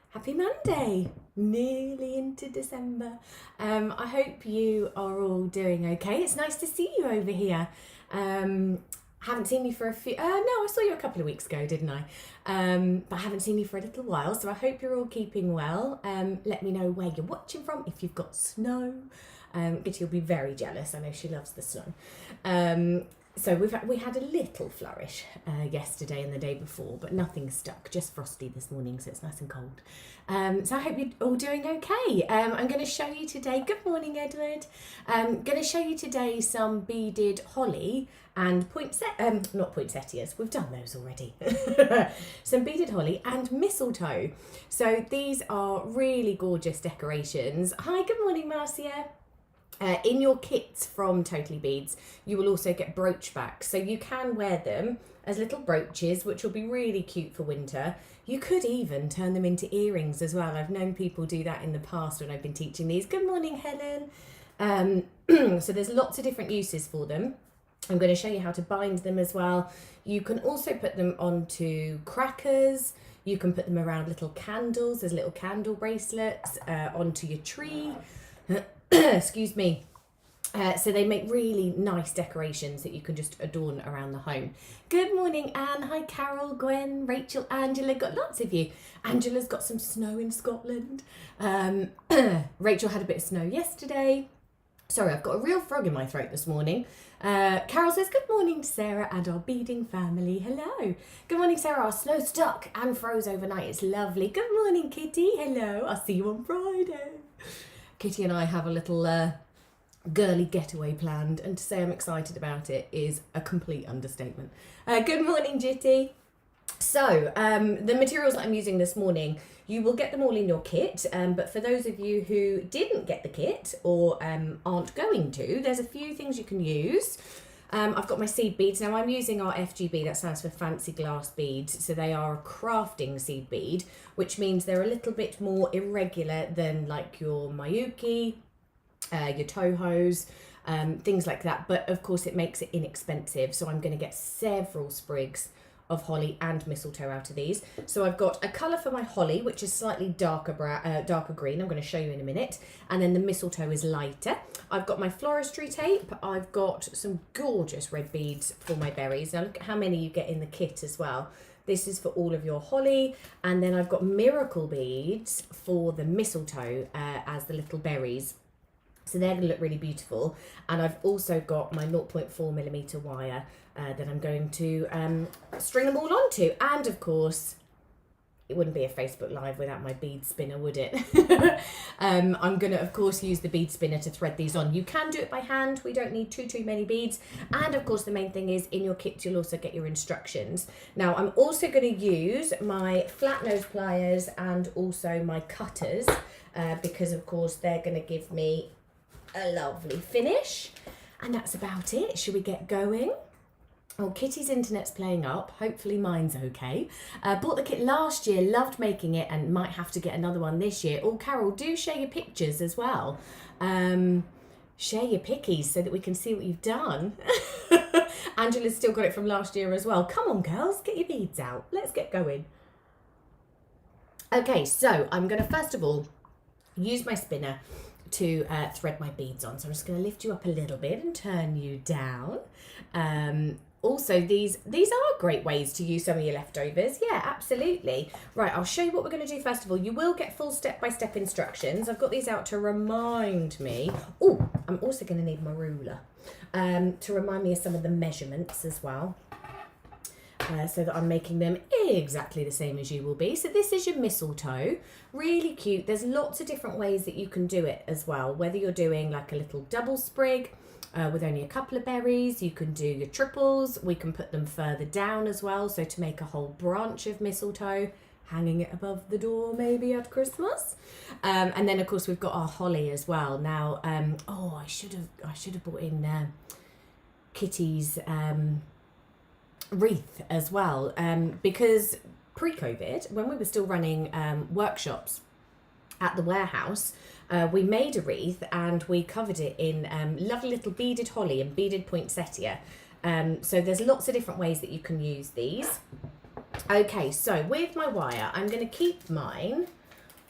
Happy Monday, nearly into December. I hope you are all doing okay. It's nice to see you over here. Haven't seen you for a few, no, I saw you a couple of weeks ago, didn't I? But I haven't seen you for a little while, so I hope you're all keeping well. Let me know where you're watching from, if you've got snow. Kitti will be very jealous. I know she loves the snow. So we had a little flourish yesterday and the day before, but nothing stuck, just frosty this morning, so it's nice and cold. So I hope you're all doing okay. I'm going to show you today, good morning Edward, I'm going to show you today some beaded holly and not poinsettias, we've done those already. Some beaded holly and mistletoe. So these are really gorgeous decorations. Hi, good morning Marcia. In your kits from Totallybeads, you will also get brooch backs, so you can wear them as little brooches, which will be really cute for winter. You could even turn them into earrings as well. I've known people do that in the past when I've been teaching these. Good morning, Helen. So there's lots of different uses for them. I'm going to show you how to bind them as well. You can also put them onto crackers. You can put them around little candles as little candle bracelets, onto your tree. Excuse me. So they make really nice decorations that you can just adorn around the home. Good morning, Anne. Hi, Carol, Gwen, Rachel, Angela. Got lots of you. Angela's got some snow in Scotland. Rachel had a bit of snow yesterday. Sorry, I've got a real frog in my throat this morning. Carol says, good morning to Sarah and our beading family. Hello. Good morning, Sarah. Our snow stuck and froze overnight. It's lovely. Good morning, Kitti. Hello. I'll see you on Friday. Kitti and I have a little girly getaway planned, and to say I'm excited about it is a complete understatement. Good morning, Jitty. So the materials that I'm using this morning, you will get them all in your kit, but for those of you who didn't get the kit or aren't going to, there's a few things you can use. I've got my seed beads. Now I'm using our FGB, that stands for fancy glass beads. So they are a crafting seed bead, which means they're a little bit more irregular than like your Miyuki, your Tohos, things like that. But of course it makes it inexpensive. So I'm going to get several sprigs of holly and mistletoe out of these. So I've got a colour for my holly, which is slightly darker green. I'm going to show you in a minute. And then the mistletoe is lighter. I've got my Floristry Tape. I've got some gorgeous red beads for my berries. Now look at how many you get in the kit as well. This is for all of your holly. And then I've got miracle beads for the mistletoe as the little berries. So they're going to look really beautiful. And I've also got my 0.4mm wire that I'm going to string them all onto. And of course, it wouldn't be a Facebook Live without my bead spinner, would it? I'm going to, of course, use the bead spinner to thread these on. You can do it by hand. We don't need too many beads. And of course, the main thing is in your kit, you'll also get your instructions. Now, I'm also going to use my flat nose pliers and also my cutters because, of course, they're going to give me a lovely finish. And that's about it. Should we get going? Oh, Kitty's internet's playing up. Hopefully mine's okay. Bought the kit last year, loved making it, and might have to get another one this year. Oh, Carol, do share your pictures as well. Share your pickies so that we can see what you've done. Angela's still got it from last year as well. Come on, girls, get your beads out. Let's get going. Okay, so I'm going to first of all use my spinner to thread my beads on. So I'm just going to lift you up a little bit and turn you down. Also, these are great ways to use some of your leftovers. Yeah, absolutely. Right, I'll show you what we're going to do first of all. You will get full step-by-step instructions. I've got these out to remind me. Oh, I'm also going to need my ruler to remind me of some of the measurements as well. So that I'm making them exactly the same as you will be. So this is your mistletoe, really cute. There's lots of different ways that you can do it as well, whether you're doing like a little double sprig with only a couple of berries. You can do your triples. We can put them further down as well, so to make a whole branch of mistletoe, hanging it above the door maybe at Christmas. And then of course we've got our holly as well. Now oh, I should have brought in Kitty's wreath as well, because pre-COVID, when we were still running workshops at the warehouse, we made a wreath and we covered it in lovely little beaded holly and beaded poinsettia. So there's lots of different ways that you can use these. Okay, so with my wire, I'm going to keep mine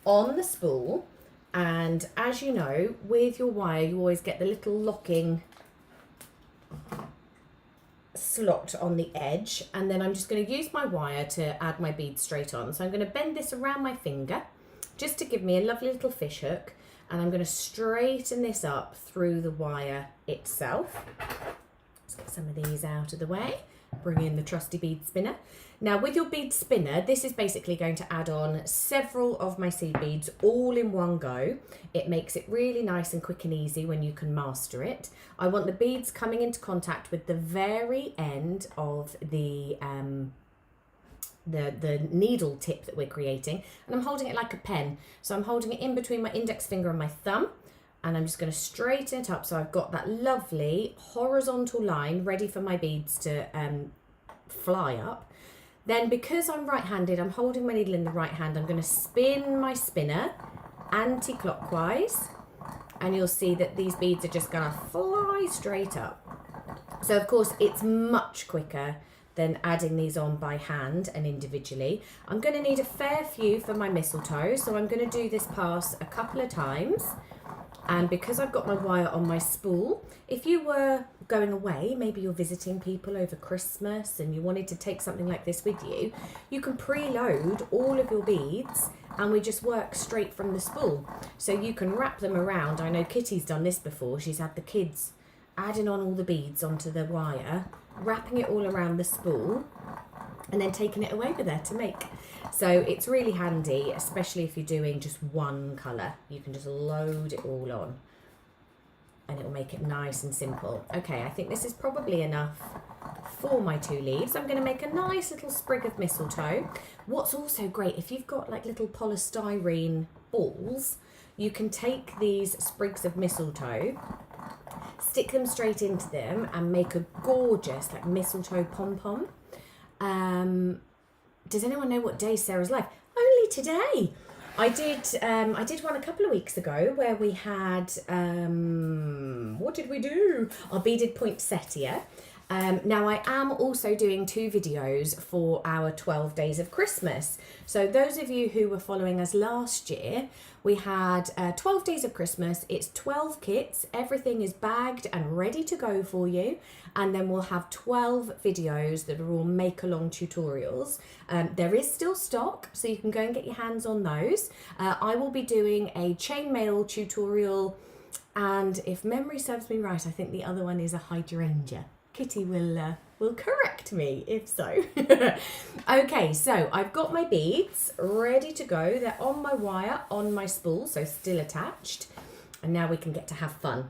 on the spool. And as you know, with your wire, you always get the little locking slot on the edge. And then I'm just going to use my wire to add my bead straight on. So I'm going to bend this around my finger just to give me a lovely little fish hook. And I'm going to straighten this up through the wire itself. Let's get some of these out of the way. Bring in the trusty bead spinner. Now with your bead spinner, this is basically going to add on several of my seed beads all in one go. It makes it really nice and quick and easy when you can master it. I want the beads coming into contact with the very end of the needle tip that we're creating, and I'm holding it like a pen. So I'm holding it in between my index finger and my thumb, and I'm just going to straighten it up so I've got that lovely horizontal line ready for my beads to fly up. Then because I'm right-handed, I'm holding my needle in the right hand, I'm going to spin my spinner anti-clockwise, and you'll see that these beads are just going to fly straight up. So of course it's much quicker than adding these on by hand and individually. I'm going to need a fair few for my mistletoe, so I'm going to do this pass a couple of times. And because I've got my wire on my spool, if you were going away, maybe you're visiting people over Christmas and you wanted to take something like this with you, you can preload all of your beads and we just work straight from the spool. So you can wrap them around. I know Kitty's done this before. She's had the kids adding on all the beads onto the wire, wrapping it all around the spool, and then taking it away with her to make. So it's really handy, especially if you're doing just one colour. You can just load it all on and it'll make it nice and simple. Okay, I think this is probably enough for my 2 leaves. I'm going to make a nice little sprig of mistletoe. What's also great, if you've got like little polystyrene balls, you can take these sprigs of mistletoe, stick them straight into them and make a gorgeous like mistletoe pom-pom. Does anyone know what day Sarah's life? Only today. I did one a couple of weeks ago where we had, what did we do? Our beaded poinsettia. Now I am also doing 2 videos for our 12 days of Christmas. So those of you who were following us last year, we had 12 days of Christmas. It's 12 kits. Everything is bagged and ready to go for you. And then we'll have 12 videos that are all make-along tutorials. There is still stock, so you can go and get your hands on those. I will be doing a chainmail tutorial, and if memory serves me right, I think the other one is a hydrangea. Kitty will correct me if so. Okay, so I've got my beads ready to go. They're on my wire, on my spool, so still attached. And now we can get to have fun.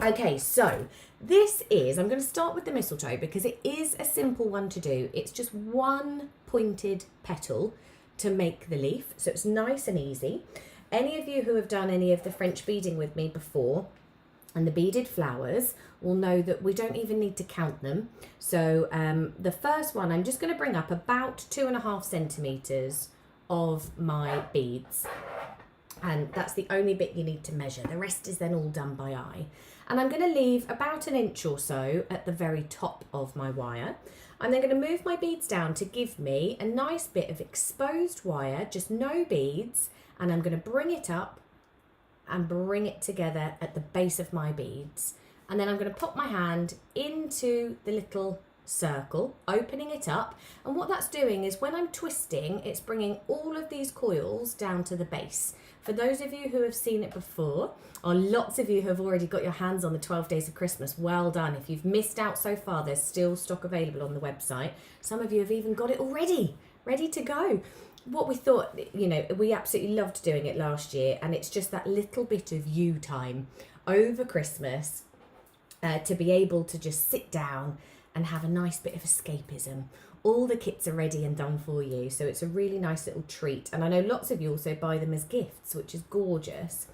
Okay, so this is, I'm going to start with the mistletoe because it is a simple one to do. It's just one pointed petal to make the leaf, so it's nice and easy. Any of you who have done any of the French beading with me before and the beaded flowers will know that we don't even need to count them. So the first one, I'm just going to bring up about 2.5 centimetres of my beads. And that's the only bit you need to measure. The rest is then all done by eye. And I'm going to leave about 1 inch or so at the very top of my wire. I'm then going to move my beads down to give me a nice bit of exposed wire, just no beads. And I'm going to bring it up and bring it together at the base of my beads. And then I'm going to pop my hand into the little circle, opening it up. And what that's doing is when I'm twisting, it's bringing all of these coils down to the base. For those of you who have seen it before, or lots of you who have already got your hands on the 12 days of Christmas, well done. If you've missed out so far, there's still stock available on the website. Some of you have even got it already, ready to go. What we thought, you know, we absolutely loved doing it last year, and it's just that little bit of you time over Christmas to be able to just sit down and have a nice bit of escapism. All the kits are ready and done for you, so it's a really nice little treat. And I know lots of you also buy them as gifts, which is gorgeous.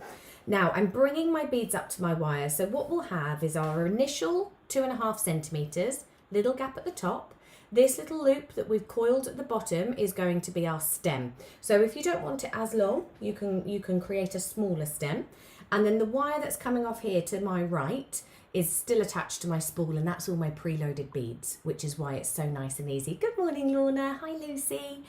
Now I'm bringing my beads up to my wire, so what we'll have is our initial 2.5 centimetres, little gap at the top. This little loop that we've coiled at the bottom is going to be our stem. So if you don't want it as long, you can create a smaller stem. And then the wire that's coming off here to my right is still attached to my spool, and that's all my preloaded beads, which is why it's so nice and easy. Good morning, Lorna. Hi, Lucy.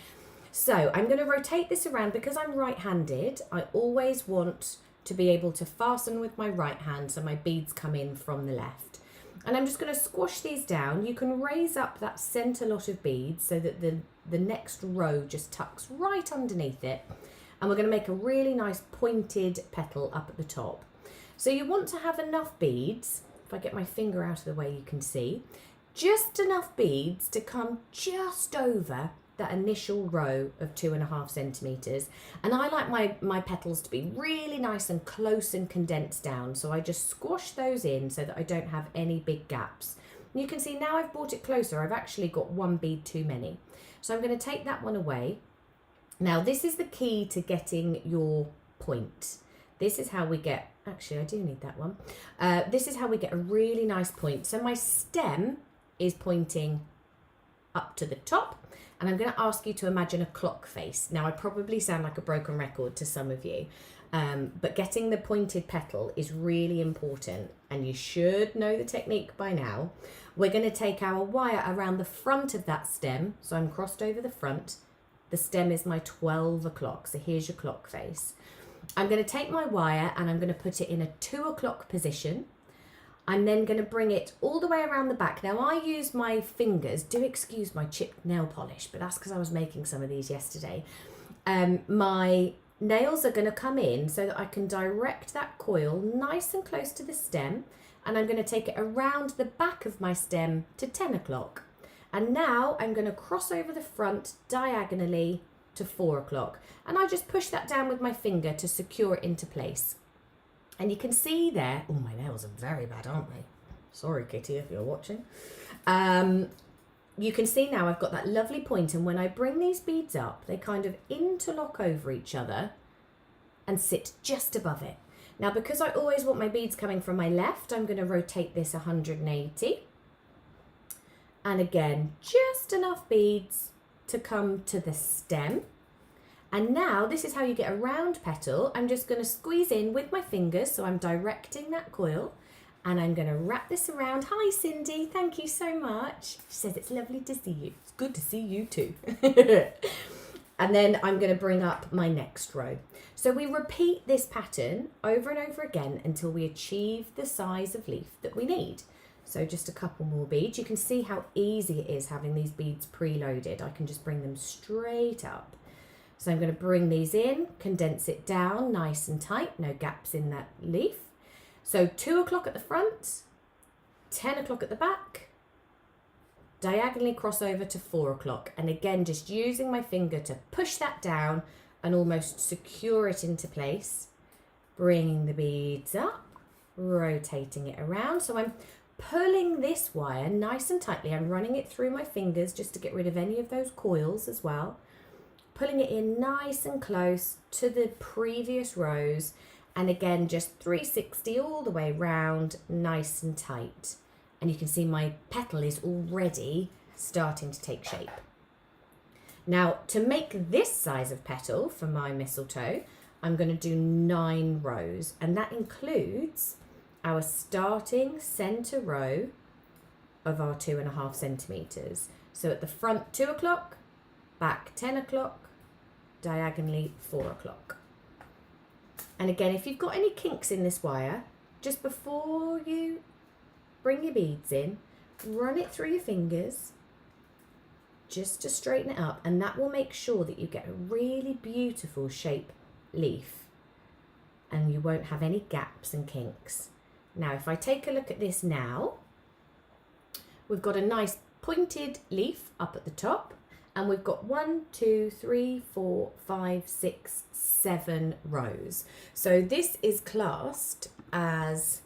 So I'm going to rotate this around. Because I'm right-handed, I always want to be able to fasten with my right hand so my beads come in from the left. And I'm just going to squash these down. You can raise up that centre lot of beads so that the next row just tucks right underneath it. And we're going to make a really nice pointed petal up at the top. So you want to have enough beads, if I get my finger out of the way you can see, just enough beads to come just over that initial row of 2.5 centimetres. And I like my petals to be really nice and close and condensed down, so I just squash those in so that I don't have any big gaps. And you can see now I've brought it closer, I've actually got one bead too many. So I'm going to take that one away. Now this is the key to getting your point. This is how we get, actually I do need that one. This is how we get a really nice point. So my stem is pointing up to the top, and I'm going to ask you to imagine a clock face. Now I probably sound like a broken record to some of you, but getting the pointed petal is really important, and you should know the technique by now. We're going to take our wire around the front of that stem, so I'm crossed over the front. The stem is my 12 o'clock, so here's your clock face. I'm going to take my wire and I'm going to put it in a 2 o'clock position. I'm then going to bring it all the way around the back. Now I use my fingers, do excuse my chipped nail polish, but that's because I was making some of these yesterday. My nails are going to come in so that I can direct that coil nice and close to the stem, and I'm going to take it around the back of my stem to 10 o'clock. And now I'm going to cross over the front diagonally to 4 o'clock. And I just push that down with my finger to secure it into place. And you can see there, oh, my nails are very bad, aren't they? Sorry, Kitty, if you're watching. You can see now I've got that lovely point, and when I bring these beads up, they kind of interlock over each other and sit just above it. Now, because I always want my beads coming from my left, I'm going to rotate this 180. And again, just enough beads to come to the stem. And now this is how you get a round petal. I'm just going to squeeze in with my fingers, so I'm directing that coil, and I'm going to wrap this around. Hi Cindy, thank you so much. She says it's lovely to see you. It's good to see you too. And then I'm going to bring up my next row. So we repeat this pattern over and over again until we achieve the size of leaf that we need. So just a couple more beads. You can see how easy it is having these beads preloaded. I can just bring them straight up. So I'm going to bring these in, condense it down nice and tight, no gaps in that leaf. So 2 o'clock at the front, 10 o'clock at the back, diagonally cross over to 4 o'clock. And again, just using my finger to push that down and almost secure it into place. Bringing the beads up, rotating it around. So I'm pulling this wire nice and tightly. I'm running it through my fingers just to get rid of any of those coils as well. Pulling it in nice and close to the previous rows. And again, just 360 all the way round, nice and tight. And you can see my petal is already starting to take shape. Now, to make this size of petal for my mistletoe, I'm going to do 9 rows. And that includes our starting centre row of our 2.5 centimetres. So at the front 2 o'clock, back 10 o'clock, diagonally 4 o'clock. And again, if you've got any kinks in this wire, just before you bring your beads in, run it through your fingers just to straighten it up, and that will make sure that you get a really beautiful shape leaf and you won't have any gaps and kinks. Now, if I take a look at this now, we've got a nice pointed leaf up at the top, and we've got 1, 2, 3, 4, 5, 6, 7 rows. So this is classed as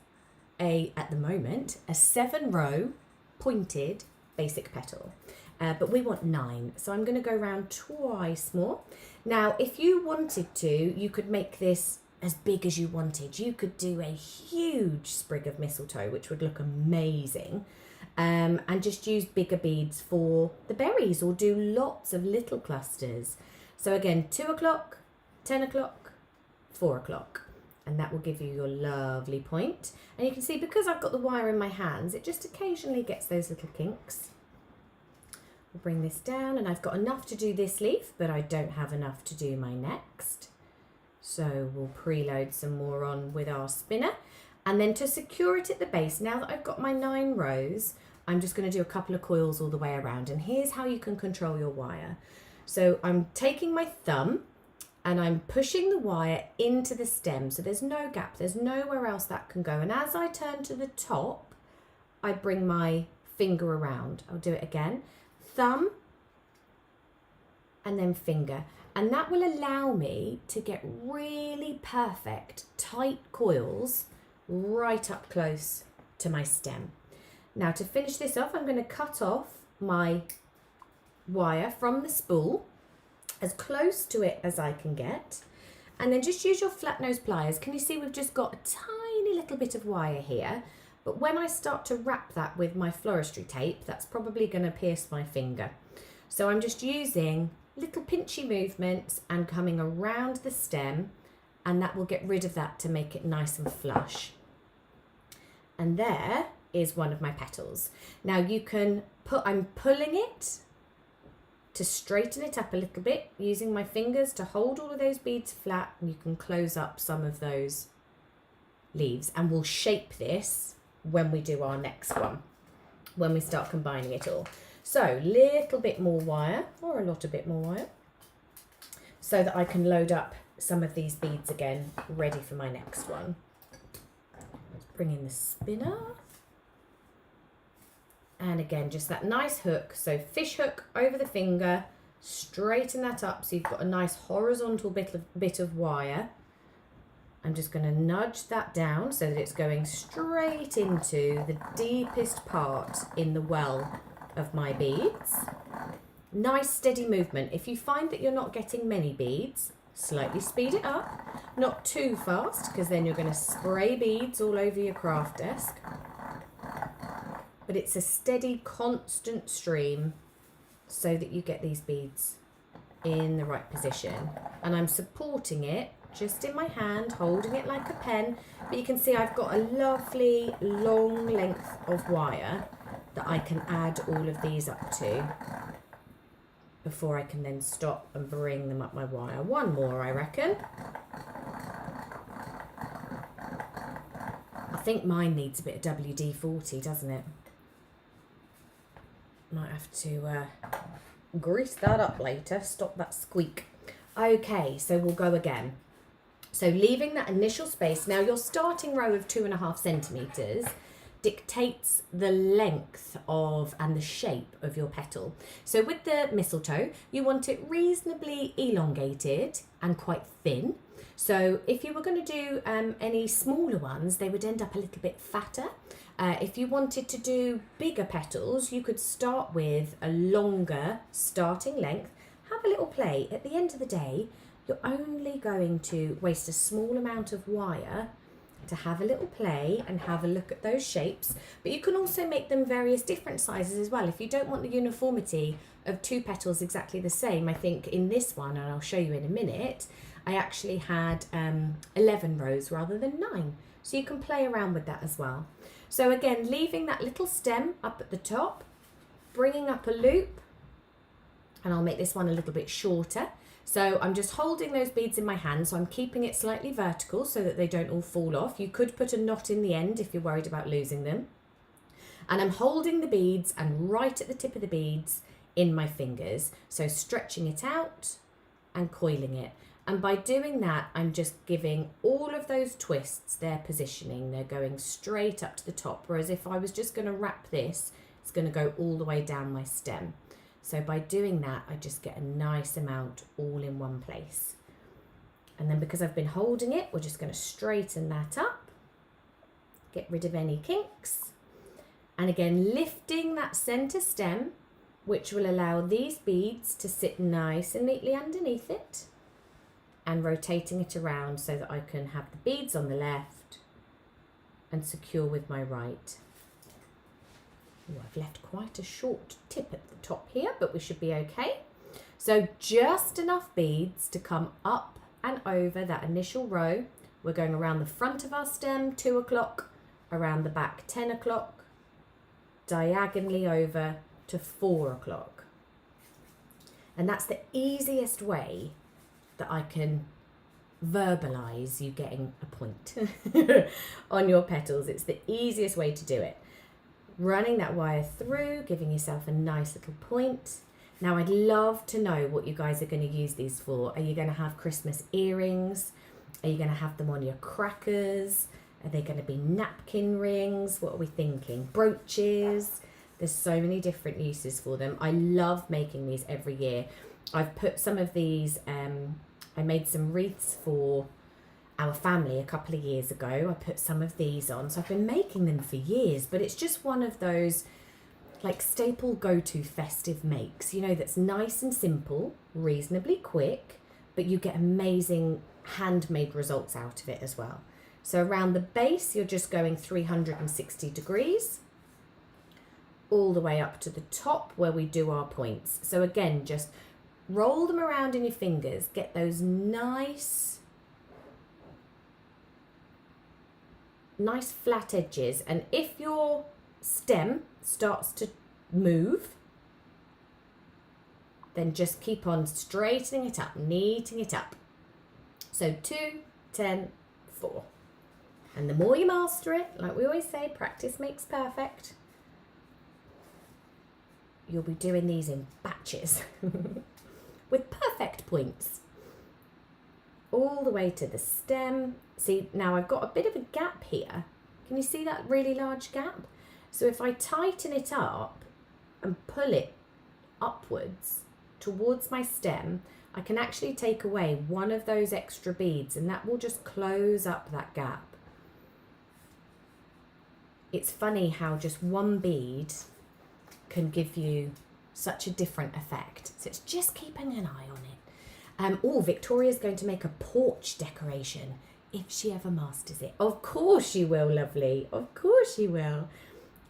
at the moment, a 7-row pointed basic petal. But we want 9. So I'm going to go around twice more. Now, if you wanted to, you could make this as big as you wanted. You could do a huge sprig of mistletoe, which would look amazing. and just use bigger beads for the berries, or do lots of little clusters. So again, 2 o'clock, 10 o'clock, 4 o'clock, and that will give you your lovely point. And you can see, because I've got the wire in my hands, it just occasionally gets those little kinks. We'll bring this down, and I've got enough to do this leaf, but I don't have enough to do my next. So we'll preload some more on with our spinner. And then to secure it at the base, now that I've got my 9 rows, I'm just going to do a couple of coils all the way around. And here's how you can control your wire. So I'm taking my thumb and I'm pushing the wire into the stem. So there's no gap, there's nowhere else that can go. And as I turn to the top, I bring my finger around. I'll do it again. Thumb and then finger. And that will allow me to get really perfect, tight coils right up close to my stem. Now to finish this off, I'm going to cut off my wire from the spool as close to it as I can get, and then just use your flat nose pliers. Can you see we've just got a tiny little bit of wire here, but when I start to wrap that with my floristry tape, that's probably going to pierce my finger. So I'm just using little pinchy movements and coming around the stem, and that will get rid of that to make it nice and flush. And there is one of my petals. Now you can I'm pulling it to straighten it up a little bit, using my fingers to hold all of those beads flat, and you can close up some of those leaves, and we'll shape this when we do our next one, when we start combining it all. So little bit more wire, or a lot a bit more wire, so that I can load up some of these beads again, ready for my next one. Let's bring in the spinner. And again, just that nice hook. So fish hook over the finger, straighten that up so you've got a nice horizontal bit of wire. I'm just going to nudge that down so that it's going straight into the deepest part in the well of my beads. Nice steady movement. If you find that you're not getting many beads, slightly speed it up, not too fast, because then you're going to spray beads all over your craft desk. But it's a steady, constant stream so that you get these beads in the right position. And I'm supporting it just in my hand, holding it like a pen, but you can see I've got a lovely long length of wire that I can add all of these up to before I can then stop and bring them up my wire. One more, I reckon. I think mine needs a bit of WD-40, doesn't it? Might have to grease that up later, stop that squeak. Okay, so we'll go again. So leaving that initial space, now your starting row of 2.5 centimetres dictates the length of and the shape of your petal. So with the mistletoe, you want it reasonably elongated and quite thin. So if you were going to do any smaller ones, they would end up a little bit fatter. If you wanted to do bigger petals, you could start with a longer starting length. Have a little play. At the end of the day, you're only going to waste a small amount of wire to have a little play and have a look at those shapes. But you can also make them various different sizes as well. If you don't want the uniformity of 2 petals exactly the same, I think in this one, and I'll show you in a minute, I actually had 11 rows rather than 9. So you can play around with that as well. So again, leaving that little stem up at the top, bringing up a loop, and I'll make this one a little bit shorter. So I'm just holding those beads in my hand, so I'm keeping it slightly vertical so that they don't all fall off. You could put a knot in the end if you're worried about losing them. And I'm holding the beads and right at the tip of the beads in my fingers. So stretching it out and coiling it. And by doing that, I'm just giving all of those twists their positioning. They're going straight up to the top. Whereas if I was just going to wrap this, it's going to go all the way down my stem. So by doing that, I just get a nice amount all in one place. And then because I've been holding it, we're just going to straighten that up. Get rid of any kinks. And again, lifting that center stem, which will allow these beads to sit nice and neatly underneath it. And rotating it around so that I can have the beads on the left and secure with my right. Oh, I've left quite a short tip at the top here, but we should be okay. So just enough beads to come up and over that initial row. We're going around the front of our stem, 2 o'clock, around the back, 10 o'clock, diagonally over to 4 o'clock. And that's the easiest way that I can verbalize you getting a point on your petals. It's the easiest way to do it. Running that wire through, giving yourself a nice little point. Now I'd love to know what you guys are going to use these for. Are you going to have Christmas earrings? Are you going to have them on your crackers? Are they going to be napkin rings? What are we thinking? Brooches? There's so many different uses for them. I love making these every year. I've put some of these, I made some wreaths for our family a couple of years ago. I put some of these on. So I've been making them for years, but it's just one of those like staple go-to festive makes, you know, that's nice and simple, reasonably quick, but you get amazing handmade results out of it as well. So around the base, you're just going 360 degrees all the way up to the top where we do our points. So again, just roll them around in your fingers, get those nice flat edges. And if your stem starts to move, then just keep on straightening it up, kneading it up. So 2, 10, 4. And the more you master it, like we always say, practice makes perfect. You'll be doing these in batches with perfect points. All the way to the stem. See, now I've got a bit of a gap here. Can you see that really large gap? So if I tighten it up and pull it upwards towards my stem, I can actually take away one of those extra beads and that will just close up that gap. It's funny how just one bead can give you such a different effect. So it's just keeping an eye on it. Oh, Victoria's going to make a porch decoration if she ever masters it. Of course she will, lovely. Of course she will.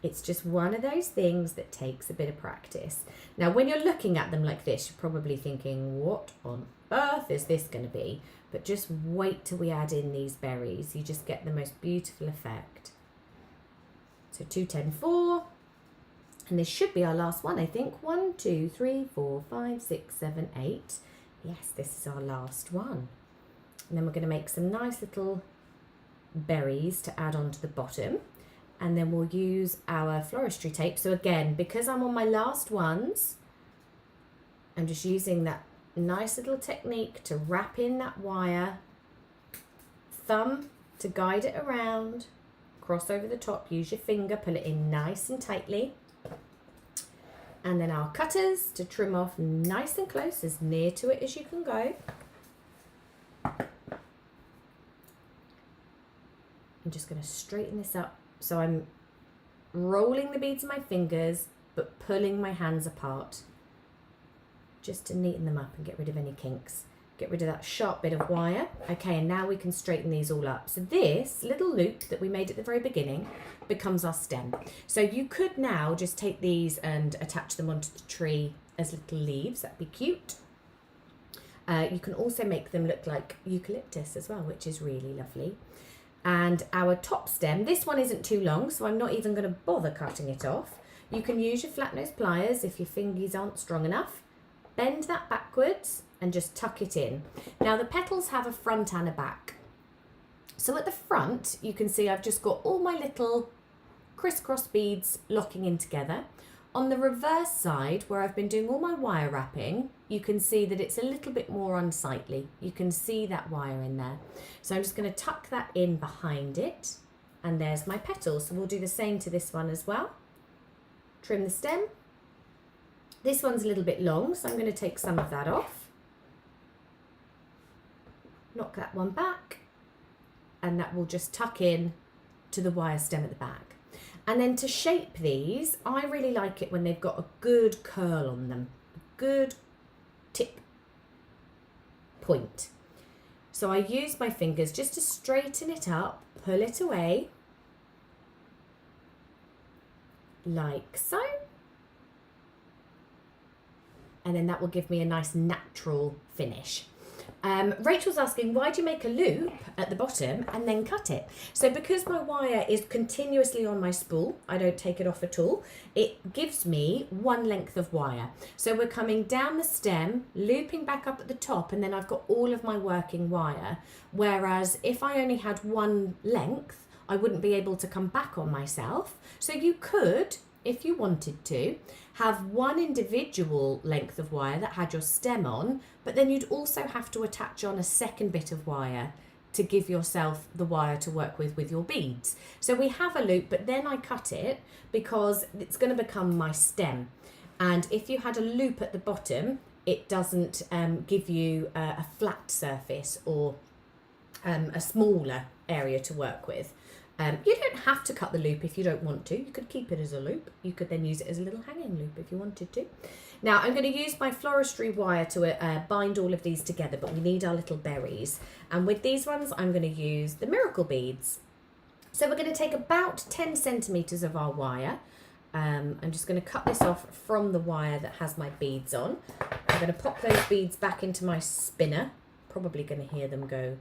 It's just one of those things that takes a bit of practice. Now, when you're looking at them like this, you're probably thinking, what on earth is this going to be? But just wait till we add in these berries. You just get the most beautiful effect. So 2, 10, 4. And this should be our last one, I think. 1, 2, 3, 4, 5, 6, 7, 8. Yes, this is our last one. And then we're going to make some nice little berries to add onto the bottom. And then we'll use our floristry tape. So again, because I'm on my last ones, I'm just using that nice little technique to wrap in that wire, thumb to guide it around, cross over the top, use your finger, pull it in nice and tightly. And then our cutters to trim off nice and close, as near to it as you can go. I'm just going to straighten this up. So I'm rolling the beads in my fingers, but pulling my hands apart just to neaten them up and get rid of any kinks. Get rid of that sharp bit of wire. Okay, and now we can straighten these all up. So this little loop that we made at the very beginning becomes our stem. So you could now just take these and attach them onto the tree as little leaves. That'd be cute. You can also make them look like eucalyptus as well, which is really lovely. And our top stem, this one isn't too long, so I'm not even going to bother cutting it off. You can use your flat nose pliers if your fingers aren't strong enough. Bend that backwards and just tuck it in. Now the petals have a front and a back. So at the front, you can see I've just got all my little crisscross beads locking in together. On the reverse side, where I've been doing all my wire wrapping, you can see that it's a little bit more unsightly. You can see that wire in there. So I'm just going to tuck that in behind it. And there's my petals. So we'll do the same to this one as well. Trim the stem. This one's a little bit long, so I'm going to take some of that off. Knock that one back. And that will just tuck in to the wire stem at the back. And then to shape these, I really like it when they've got a good curl on them, a good tip point. So I use my fingers just to straighten it up, pull it away, like so. And then that will give me a nice natural finish. Rachel's asking, why do you make a loop at the bottom and then cut it? So because my wire is continuously on my spool, I don't take it off at all, it gives me one length of wire. So we're coming down the stem, looping back up at the top, and then I've got all of my working wire. Whereas if I only had one length, I wouldn't be able to come back on myself. So you could, if you wanted to, have one individual length of wire that had your stem on, but then you'd also have to attach on a second bit of wire to give yourself the wire to work with your beads. So we have a loop, but then I cut it because it's going to become my stem. And if you had a loop at the bottom, it doesn't give you a flat surface or a smaller area to work with. You don't have to cut the loop if you don't want to. You could keep it as a loop. You could then use it as a little hanging loop if you wanted to. Now I'm going to use my floristry wire to bind all of these together, but we need our little berries. And with these ones, I'm going to use the miracle beads. So we're going to take about 10 centimetres of our wire. I'm just going to cut this off from the wire that has my beads on. I'm going to pop those beads back into my spinner. Probably going to hear them go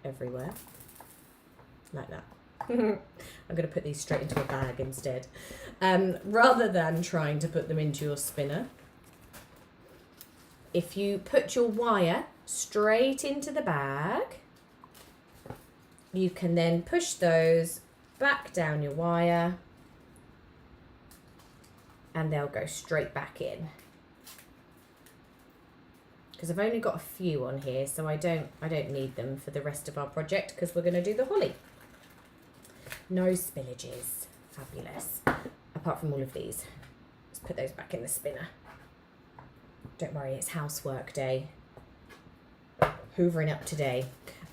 everywhere. Like that. I'm going to put these straight into a bag instead, rather than trying to put them into your spinner. If you put your wire straight into the bag, you can then push those back down your wire and they'll go straight back in. Because I've only got a few on here, so I don't need them for the rest of our project because we're going to do the holly. No spillages. Fabulous. Apart from all of these. Let's put those back in the spinner. Don't worry, it's housework day. Hoovering up today.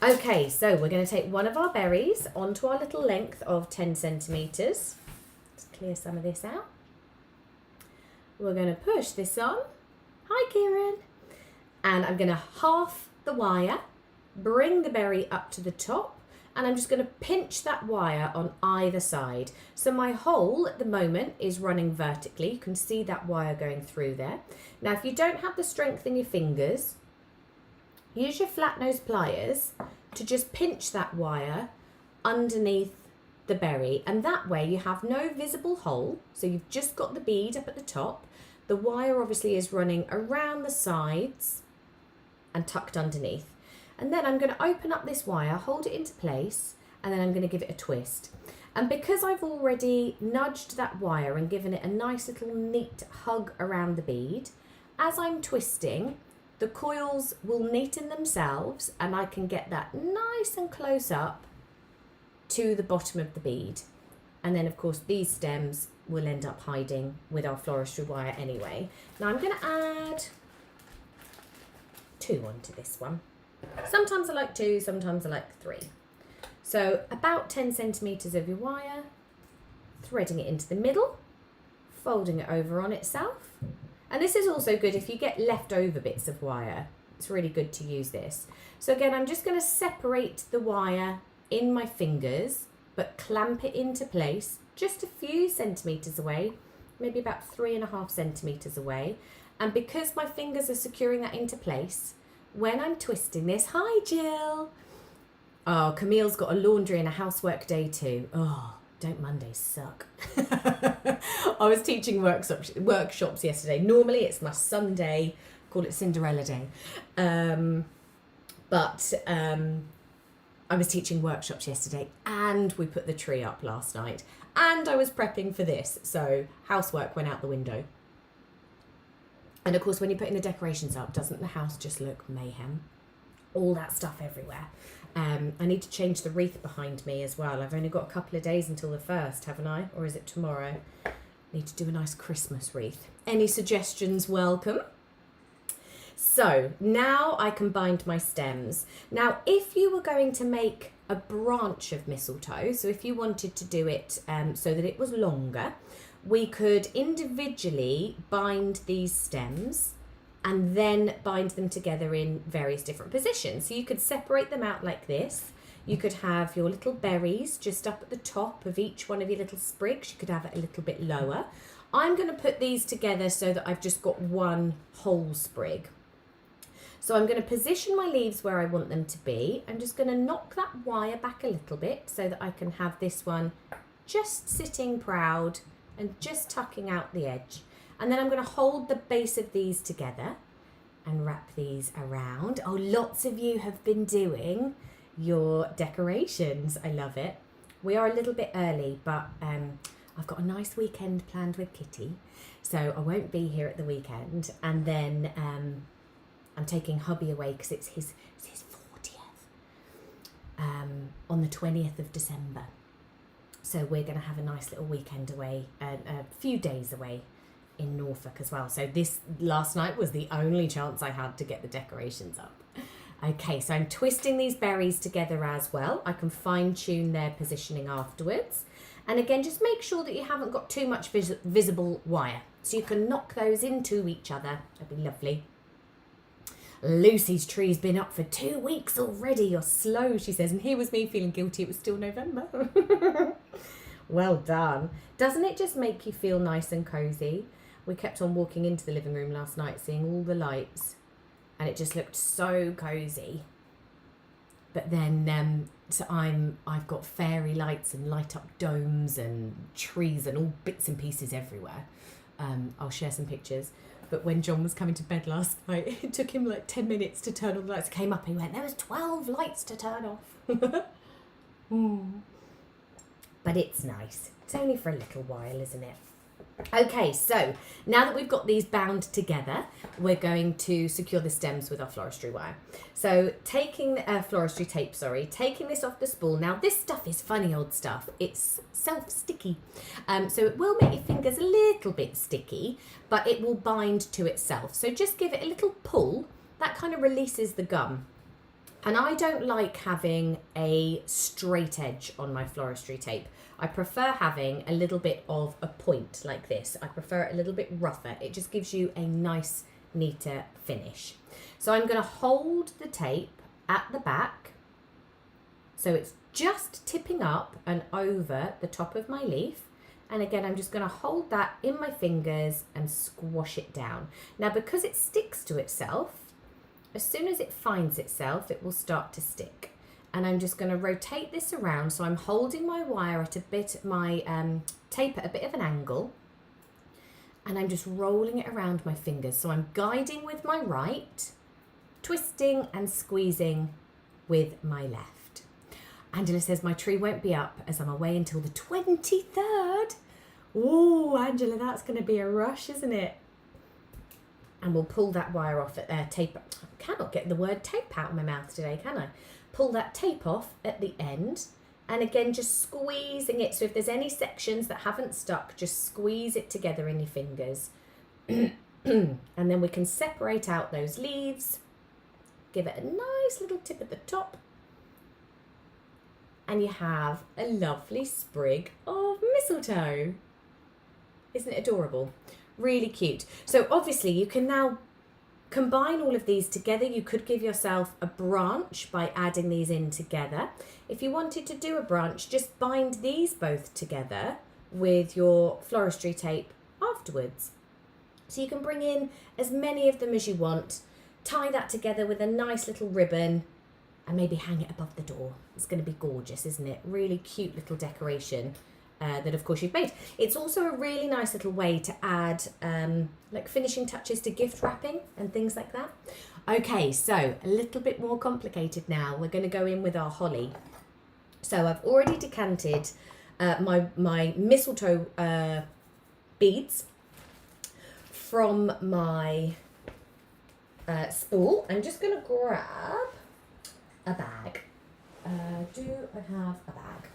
Okay, so we're going to take one of our berries onto our little length of 10 centimetres. Let's clear some of this out. We're going to push this on. Hi, Kieran. And I'm going to half the wire, bring the berry up to the top, and I'm just going to pinch that wire on either side. So my hole at the moment is running vertically. You can see that wire going through there. Now, if you don't have the strength in your fingers, use your flat nose pliers to just pinch that wire underneath the berry. And that way you have no visible hole. So you've just got the bead up at the top. The wire obviously is running around the sides and tucked underneath. And then I'm going to open up this wire, hold it into place, and then I'm going to give it a twist. And because I've already nudged that wire and given it a nice little neat hug around the bead, as I'm twisting, the coils will neaten themselves and I can get that nice and close up to the bottom of the bead. And then of course these stems will end up hiding with our floristry wire anyway. Now I'm going to add 2 onto this one. Sometimes I like 2, sometimes I like 3. So about 10 centimetres of your wire, threading it into the middle, folding it over on itself. And this is also good if you get leftover bits of wire. It's really good to use this. So again, I'm just going to separate the wire in my fingers, but clamp it into place just a few centimetres away, maybe about 3.5 centimetres away. And because my fingers are securing that into place, when I'm twisting this, hi Jill. Oh, Camille's got a laundry and a housework day too. Oh, don't Mondays suck? I was teaching workshops yesterday. Normally it's my Sunday, call it Cinderella Day. But I was teaching workshops yesterday and we put the tree up last night. And I was prepping for this, so housework went out the window. And of course, when you're putting the decorations up, doesn't the house just look mayhem? All that stuff everywhere. I need to change the wreath behind me as well. I've only got a couple of days until the 1st, haven't I? Or is it tomorrow? Need to do a nice Christmas wreath. Any suggestions welcome? So now I can bind my stems. Now, if you were going to make a branch of mistletoe, so if you wanted to do it so that it was longer, we could individually bind these stems and then bind them together in various different positions. So you could separate them out like this. You could have your little berries just up at the top of each one of your little sprigs. You could have it a little bit lower. I'm going to put these together so that I've just got one whole sprig. So I'm going to position my leaves where I want them to be. I'm just going to knock that wire back a little bit so that I can have this one just sitting proud and just tucking out the edge. And then I'm going to hold the base of these together and wrap these around. Oh, lots of you have been doing your decorations. I love it. We are a little bit early, but I've got a nice weekend planned with Kitti, so I won't be here at the weekend. And then I'm taking hubby away because it's his 40th on the 20th of December. So we're going to have a nice little weekend away, a few days away in Norfolk as well. So this last night was the only chance I had to get the decorations up. Okay, so I'm twisting these berries together as well. I can fine tune their positioning afterwards. And again, just make sure that you haven't got too much visible wire. So you can knock those into each other. That'd be lovely. Lucy's tree's been up for 2 weeks already. You're slow, she says. And here was me feeling guilty. It was still November. Well done. Doesn't it just make you feel nice and cozy? We kept on walking into the living room last night, seeing all the lights. And it just looked so cozy. But then, so I've got fairy lights and light up domes and trees and all bits and pieces everywhere. I'll share some pictures. But when John was coming to bed last night, it took him like 10 minutes to turn all the lights. Came up, he went, there was 12 lights to turn off. But it's nice. It's only for a little while, isn't it? Okay, so now that we've got these bound together, we're going to secure the stems with our floristry wire. So taking floristry tape, taking this off the spool. Now this stuff is funny old stuff. It's self-sticky. So it will make your fingers a little bit sticky, but it will bind to itself. So just give it a little pull. That kind of releases the gum. And I don't like having a straight edge on my floristry tape. I prefer having a little bit of a point like this. I prefer it a little bit rougher. It just gives you a nice, neater finish. So I'm going to hold the tape at the back. So it's just tipping up and over the top of my leaf. And again, I'm just going to hold that in my fingers and squash it down. Now, because it sticks to itself, as soon as it finds itself, it will start to stick. And I'm just going to rotate this around. So I'm holding my wire at my tape at a bit of an angle. And I'm just rolling it around my fingers. So I'm guiding with my right, twisting and squeezing with my left. Angela says my tree won't be up as I'm away until the 23rd. Oh, Angela, that's going to be a rush, isn't it? And we'll pull that wire off at tape. I cannot get the word tape out of my mouth today, can I? Pull that tape off at the end. And again, just squeezing it. So if there's any sections that haven't stuck, just squeeze it together in your fingers. And then we can separate out those leaves. Give it a nice little tip at the top. And you have a lovely sprig of mistletoe. Isn't it adorable? Really cute. So obviously you can now combine all of these together. You could give yourself a branch by adding these in together. If you wanted to do a branch, just bind these both together with your floristry tape afterwards. So you can bring in as many of them as you want, tie that together with a nice little ribbon and maybe hang it above the door. It's going to be gorgeous, isn't it? Really cute little decoration. That of course you've made. It's also a really nice little way to add like finishing touches to gift wrapping and things like that. Okay, so a little bit more complicated now. We're going to go in with our holly. So I've already decanted my mistletoe beads from my spool. I'm just going to grab a bag. Do I have a bag?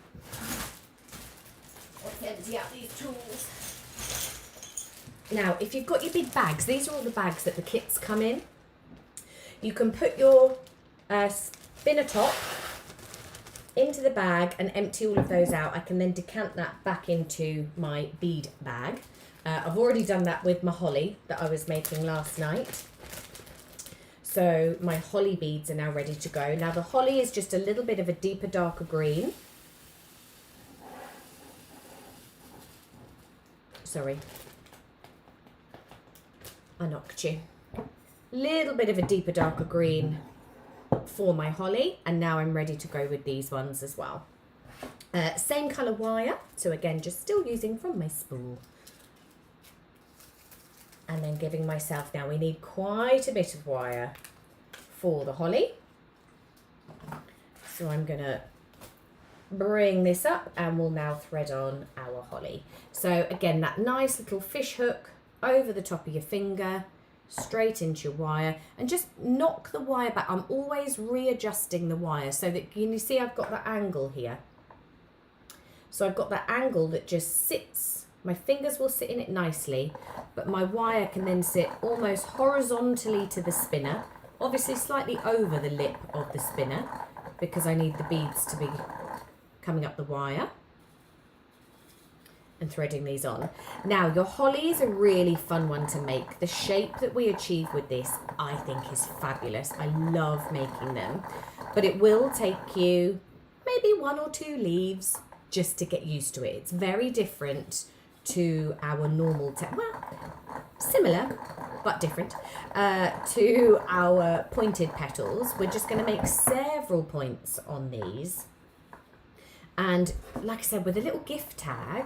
Let's empty out these tools. Now, if you've got your big bags, these are all the bags that the kits come in. You can put your spinner top into the bag and empty all of those out. I can then decant that back into my bead bag. I've already done that with my holly that I was making last night. So my holly beads are now ready to go. Now the holly is just a little bit of a deeper, darker green. Sorry, I knocked you. Little bit of a deeper, darker green for my holly, and now I'm ready to go with these ones as well. Same colour wire, so again, just still using from my spool. And then giving myself, now we need quite a bit of wire for the holly. So I'm going to bring this up and we'll now thread on our holly. So again, that nice little fish hook over the top of your finger, straight into your wire, and just knock the wire back. I'm always readjusting the wire so that you see I've got that angle here. So I've got that angle that just sits, my fingers will sit in it nicely, but my wire can then sit almost horizontally to the spinner, obviously slightly over the lip of the spinner because I need the beads to be coming up the wire, and threading these on. Now your holly is a really fun one to make. The shape that we achieve with this I think is fabulous. I love making them, but it will take you maybe 1 or 2 leaves just to get used to it. It's very different to our normal, well, similar but different to our pointed petals. We're just going to make several points on these, and like I said, with a little gift tag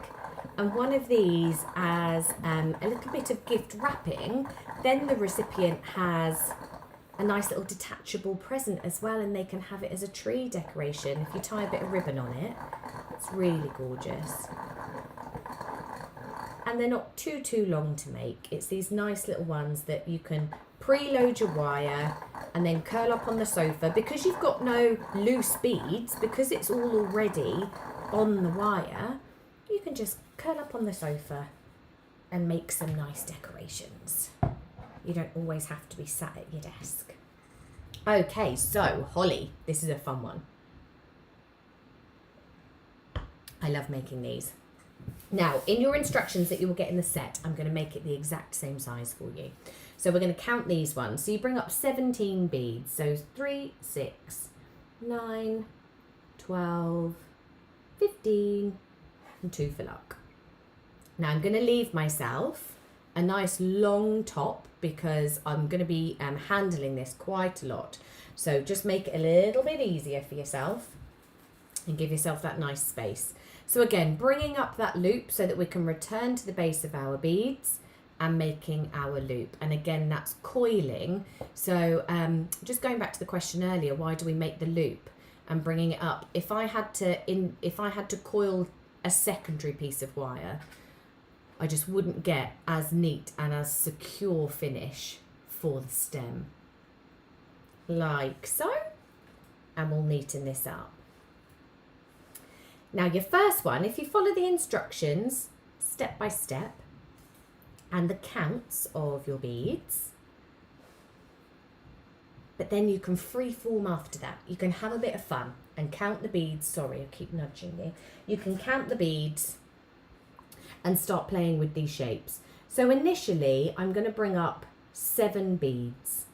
and one of these as a little bit of gift wrapping, then the recipient has a nice little detachable present as well, and they can have it as a tree decoration if you tie a bit of ribbon on it. It's really gorgeous. And they're not too long to make. It's these nice little ones that you can preload your wire and then curl up on the sofa. Because you've got no loose beads, because it's all already on the wire, you can just curl up on the sofa and make some nice decorations. You don't always have to be sat at your desk. Okay, so holly, this is a fun one. I love making these. Now, in your instructions that you will get in the set, I'm going to make it the exact same size for you. So we're going to count these ones. So you bring up 17 beads. So 3, 6, 9, 12, 15, and 2 for luck. Now I'm going to leave myself a nice long top because I'm going to be handling this quite a lot. So just make it a little bit easier for yourself and give yourself that nice space. So again, bringing up that loop so that we can return to the base of our beads and making our loop. And again, that's coiling. So just going back to the question earlier, why do we make the loop and bringing it up? If I had to coil a secondary piece of wire, I just wouldn't get as neat and as secure finish for the stem. Like so. And we'll neaten this up. Now your first one, if you follow the instructions step by step and the counts of your beads, but then you can freeform after that. You can have a bit of fun and count the beads. Sorry, I keep nudging you. You can count the beads and start playing with these shapes. So initially, I'm going to bring up 7 beads.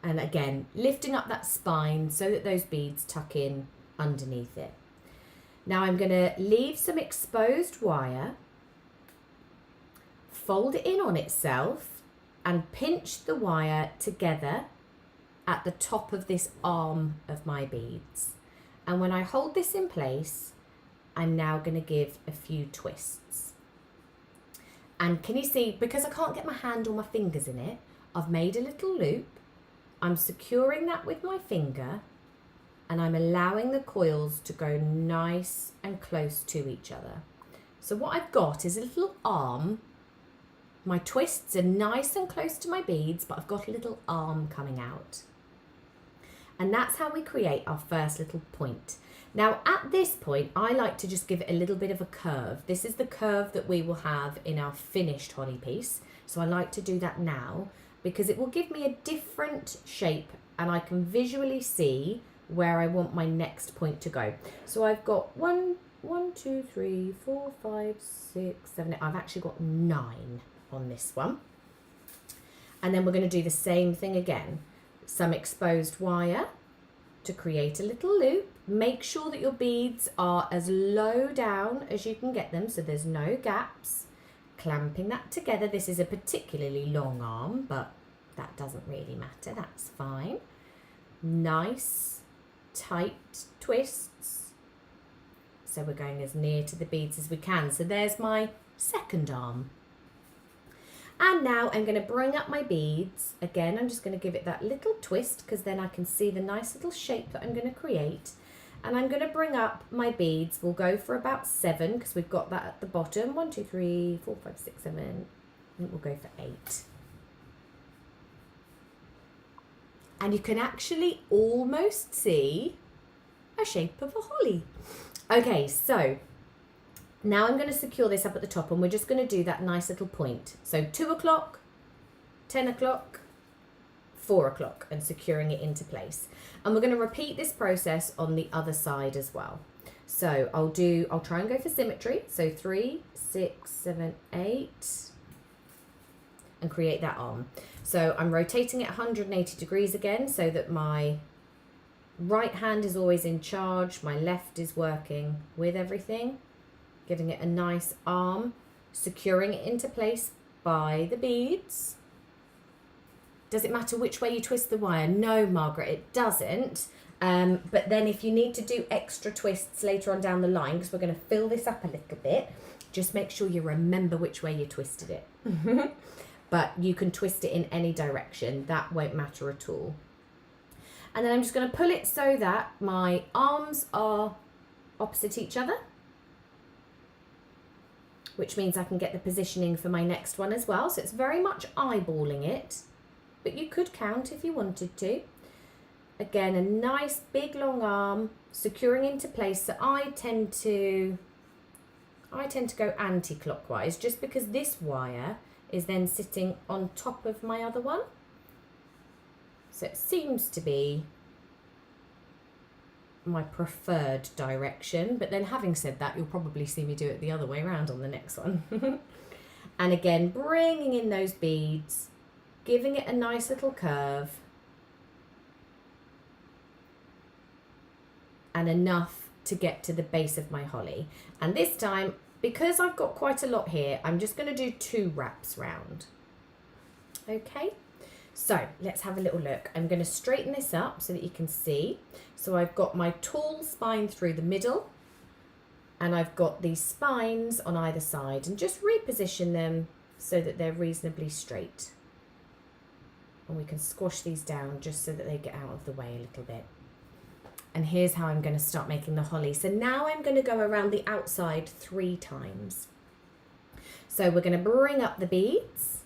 And again, lifting up that spine so that those beads tuck in underneath it. Now I'm going to leave some exposed wire, fold it in on itself, and pinch the wire together at the top of this arm of my beads. And when I hold this in place, I'm now going to give a few twists. And can you see, because I can't get my hand or my fingers in it, I've made a little loop. I'm securing that with my finger and I'm allowing the coils to go nice and close to each other. So what I've got is a little arm. My twists are nice and close to my beads, but I've got a little arm coming out. And that's how we create our first little point. Now at this point, I like to just give it a little bit of a curve. This is the curve that we will have in our finished holly piece. So I like to do that now because it will give me a different shape and I can visually see where I want my next point to go. So I've got 1, 2, 3, 4, 5, 6, 7, 8. I've actually got 9 on this one. And then we're going to do the same thing again. Some exposed wire to create a little loop. Make sure that your beads are as low down as you can get them, so there's no gaps. Clamping that together. This is a particularly long arm, but that doesn't really matter, that's fine. Nice tight twists. So we're going as near to the beads as we can. So there's my second arm. And now I'm going to bring up my beads. Again, I'm just going to give it that little twist because then I can see the nice little shape that I'm going to create. And I'm going to bring up my beads. We'll go for about 7 because we've got that at the bottom. 1, 2, 3, 4, 5, 6, 7. I think we'll go for 8. And you can actually almost see a shape of a holly. Okay, so now I'm going to secure this up at the top and we're just going to do that nice little point. So 2 o'clock, 10 o'clock, 4 o'clock and securing it into place. And we're going to repeat this process on the other side as well. So I'll try and go for symmetry. So 3, 6, 7, 8 and create that arm. So I'm rotating it 180 degrees again so that my right hand is always in charge. My left is working with everything. Giving it a nice arm, securing it into place by the beads. Does it matter which way you twist the wire? No, Margaret, it doesn't. But then if you need to do extra twists later on down the line, because we're going to fill this up a little bit, just make sure you remember which way you twisted it. But you can twist it in any direction. That won't matter at all. And then I'm just going to pull it so that my arms are opposite each other, which means I can get the positioning for my next one as well. So it's very much eyeballing it, but you could count if you wanted to. Again, a nice big long arm securing into place. So I tend to go anti-clockwise just because this wire is then sitting on top of my other one. So it seems to be my preferred direction, but then having said that, you'll probably see me do it the other way around on the next one. And again, bringing in those beads, giving it a nice little curve, and enough to get to the base of my holly. And this time, because I've got quite a lot here, I'm just going to do 2 wraps round. Okay. So let's have a little look. I'm going to straighten this up so that you can see. So I've got my tall spine through the middle and I've got these spines on either side, and just reposition them so that they're reasonably straight. And we can squash these down just so that they get out of the way a little bit. And here's how I'm going to start making the holly. So now I'm going to go around the outside 3 times. So we're going to bring up the beads.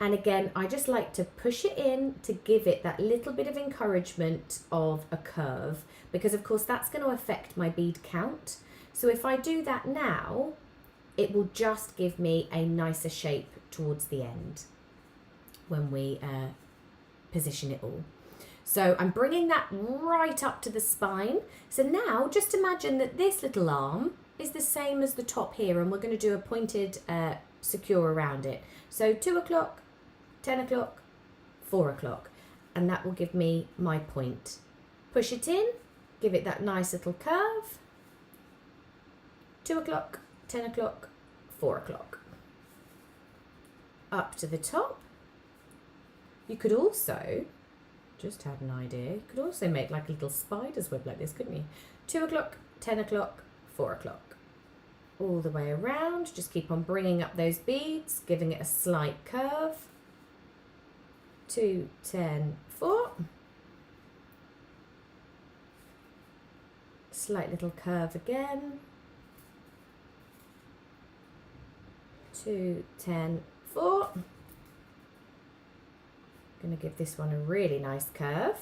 And again, I just like to push it in to give it that little bit of encouragement of a curve, because of course that's going to affect my bead count. So if I do that now, it will just give me a nicer shape towards the end when we position it all. So I'm bringing that right up to the spine. So now just imagine that this little arm is the same as the top here, and we're going to do a pointed secure around it. So 2 o'clock, 10 o'clock, 4 o'clock, and that will give me my point. Push it in, give it that nice little curve. 2 o'clock, 10 o'clock, 4 o'clock. Up to the top. You could also, just had an idea, you could also make like a little spider's web like this, couldn't you? 2 o'clock, 10 o'clock, 4 o'clock. All the way around, just keep on bringing up those beads, giving it a slight curve. 2, 10, 4. Slight little curve again. 2, 10, 4. Going to give this one a really nice curve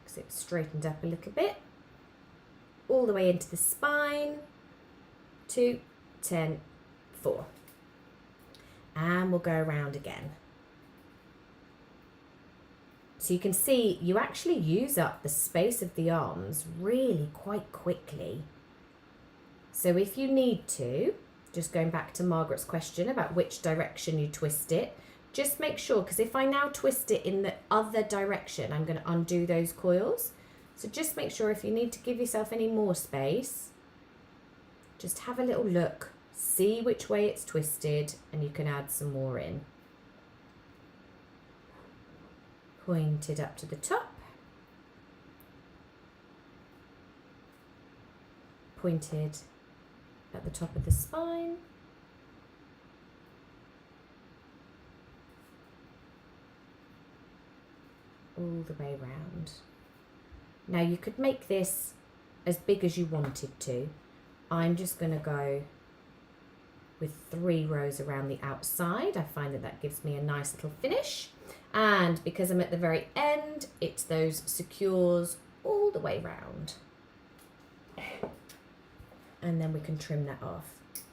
because it's straightened up a little bit. All the way into the spine. 2, 10, 4. And we'll go around again. So you can see you actually use up the space of the arms really quite quickly. So if you need to, just going back to Margaret's question about which direction you twist it, just make sure, because if I now twist it in the other direction, I'm going to undo those coils. So just make sure, if you need to give yourself any more space, just have a little look, see which way it's twisted, and you can add some more in. Pointed up to the top, pointed at the top of the spine, all the way round. Now you could make this as big as you wanted to. I'm just going to go with 3 rows around the outside. I find that that gives me a nice little finish. And because I'm at the very end, it's those secures all the way round. And then we can trim that off.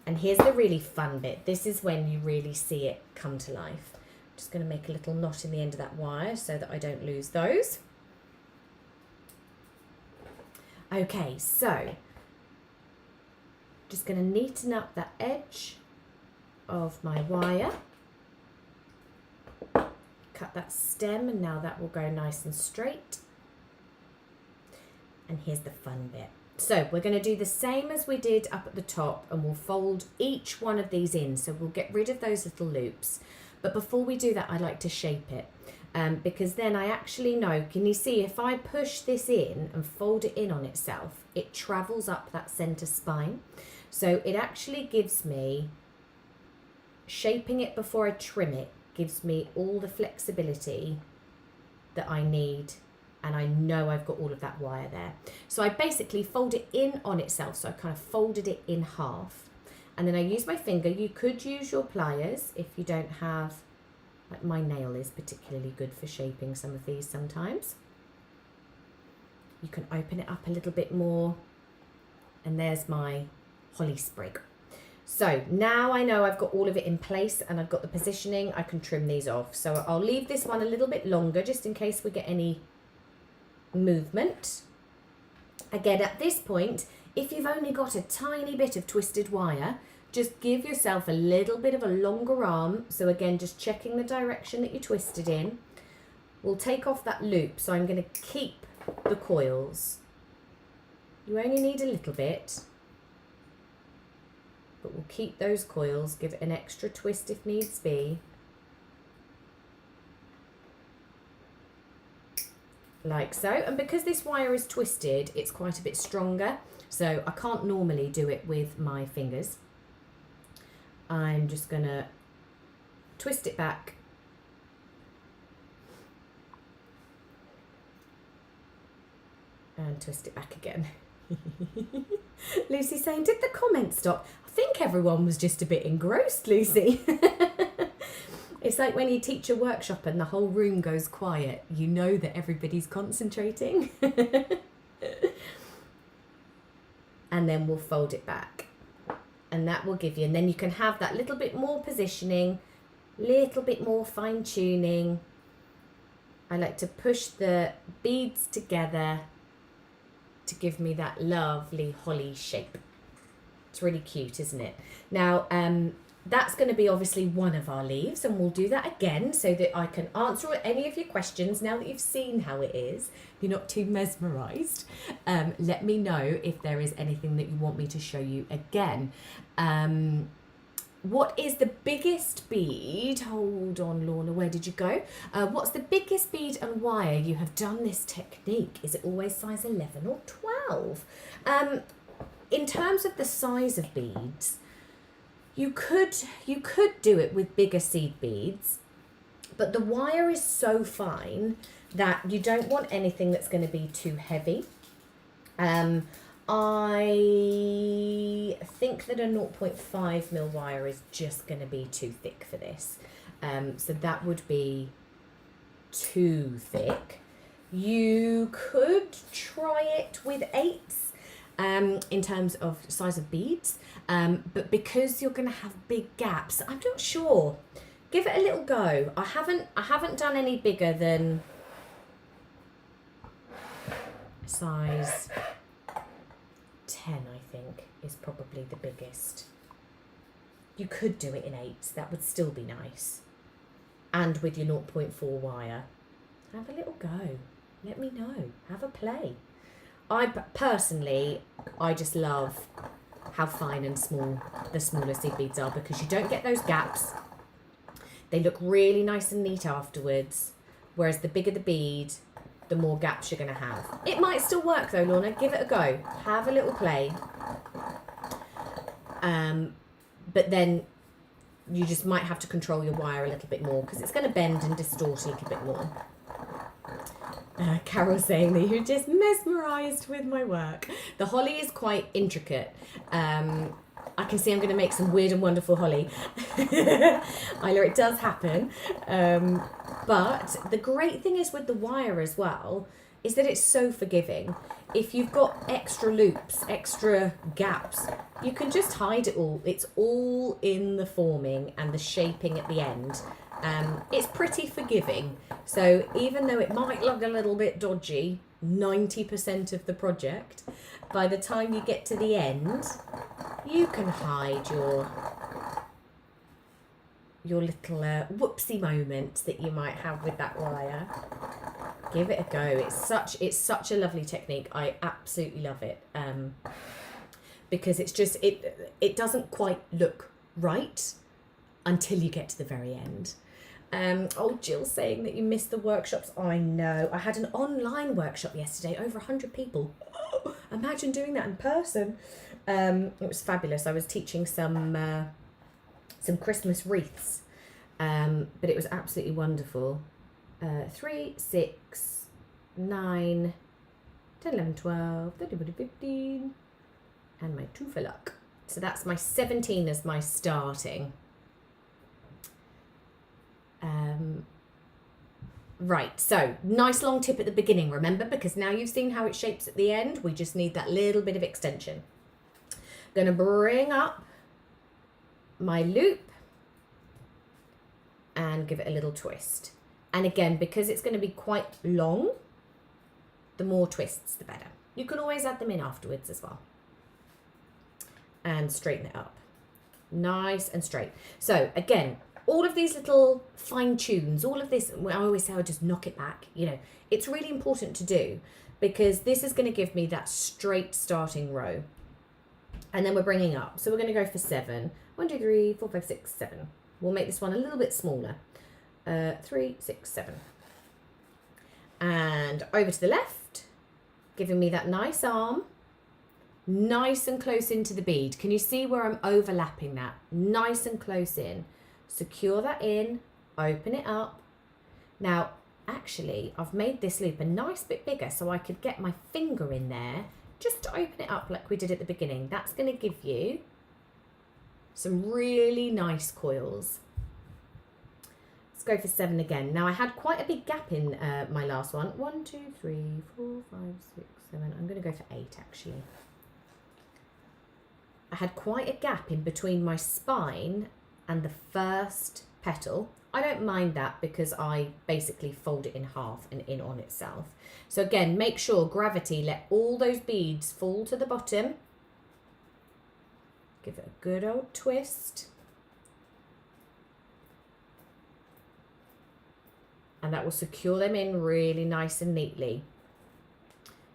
And here's the really fun bit. This is when you really see it come to life. I'm just going to make a little knot in the end of that wire so that I don't lose those. Okay, so just going to neaten up that edge of my wire. Cut that stem, and now that will go nice and straight. And here's the fun bit. So we're going to do the same as we did up at the top, and we'll fold each one of these in. So we'll get rid of those little loops. But before we do that, I like to shape it. Because then I actually know, can you see, if I push this in and fold it in on itself, it travels up that center spine. So it actually gives me, shaping it before I trim it, gives me all the flexibility that I need, and I know I've got all of that wire there. So I basically fold it in on itself, so I kind of folded it in half, and then I use my finger. You could use your pliers if you don't have, like my nail is particularly good for shaping some of these sometimes. You can open it up a little bit more, and there's my holly sprig. So now I know I've got all of it in place and I've got the positioning, I can trim these off. So I'll leave this one a little bit longer just in case we get any movement. Again, at this point, if you've only got a tiny bit of twisted wire, just give yourself a little bit of a longer arm. So again, just checking the direction that you twisted in. We'll take off that loop. So I'm going to keep the coils. You only need a little bit, but we'll keep those coils, give it an extra twist if needs be. Like so. And because this wire is twisted, it's quite a bit stronger, so I can't normally do it with my fingers. I'm just going to twist it back and twist it back again. Lucy's saying, did the comment stop? I think everyone was just a bit engrossed, Lucy. It's like when you teach a workshop and the whole room goes quiet, you know that everybody's concentrating. And then we'll fold it back, and that will give you, and then you can have that little bit more positioning, little bit more fine tuning. I like to push the beads together to give me that lovely holly shape. It's really cute, isn't it? Now, that's going to be obviously one of our leaves, and we'll do that again so that I can answer any of your questions now that you've seen how it is. You're not too mesmerised. Let me know if there is anything that you want me to show you again. What is the biggest bead? Hold on, Lorna, where did you go? What's the biggest bead and wire you have done this technique? Is it always size 11 or 12? In terms of the size of beads, you could do it with bigger seed beads, but the wire is so fine that you don't want anything that's going to be too heavy. I think that a 0.5 mil wire is just going to be too thick for this. So that would be too thick. You could try it with 8s in terms of size of beads, but because you're going to have big gaps, I'm not sure. Give it a little go. I haven't done any bigger than size 10, I think, is probably the biggest. You could do it in 8s, that would still be nice. and with your 0.4 wire. Have a little go. Let me know. Have a play. Personally, I just love how fine and small the smaller seed beads are, because you don't get those gaps. They look really nice and neat afterwards, whereas the bigger the bead, the more gaps you're going to have. It might still work though, Lorna. Give it a go. Have a little play. But then you just might have to control your wire a little bit more, because it's going to bend and distort a little bit more. Carol saying that you're just mesmerised with my work. The holly is quite intricate. I can see I'm going to make some weird and wonderful holly. Isla, it does happen. But the great thing is with the wire as well, is that it's so forgiving. If you've got extra loops, extra gaps, you can just hide it all. It's all in the forming and the shaping at the end. It's pretty forgiving. So even though it might look a little bit dodgy 90% of the project, by the time you get to the end, you can hide your little whoopsie moments that you might have with that wire. Give it a go. It's such a lovely technique. I absolutely love it. Because it's just it doesn't quite look right until you get to the very end. Oh, Jill saying that you missed the workshops. I know. I had an online workshop yesterday, over 100 people. Oh, imagine doing that in person. It was fabulous. I was teaching some Christmas wreaths, but it was absolutely wonderful. 3, 6, 9, 10, 11, 12, 13, 14, 15, and my 2 for luck. So that's my 17 as my starting. Right, so nice long tip at the beginning, remember, because now you've seen how it shapes at the end, we just need that little bit of extension. Going to bring up my loop and give it a little twist. And again, because it's going to be quite long, the more twists the better. You can always add them in afterwards as well. And straighten it up. Nice and straight. So again, all of these little fine tunes, all of this, I always say I just knock it back. You know, it's really important to do, because this is going to give me that straight starting row. And then we're bringing up. So we're going to go for 7. 1, 2, 3, 4, 5, 6, 7. We'll make this one a little bit smaller. 3, 6, 7. And over to the left, giving me that nice arm, nice and close into the bead. Can you see where I'm overlapping that? Nice and close in. Secure that in, open it up. Now, actually, I've made this loop a nice bit bigger so I could get my finger in there just to open it up like we did at the beginning. That's going to give you some really nice coils. Let's go for 7 again. Now, I had quite a big gap in my last one. 1, 2, 3, 4, 5, 6, 7. I'm going to go for 8, actually. I had quite a gap in between my spine and the first petal. I don't mind that because I basically fold it in half and in on itself. So again, make sure gravity, let all those beads fall to the bottom. Give it a good old twist. And that will secure them in really nice and neatly.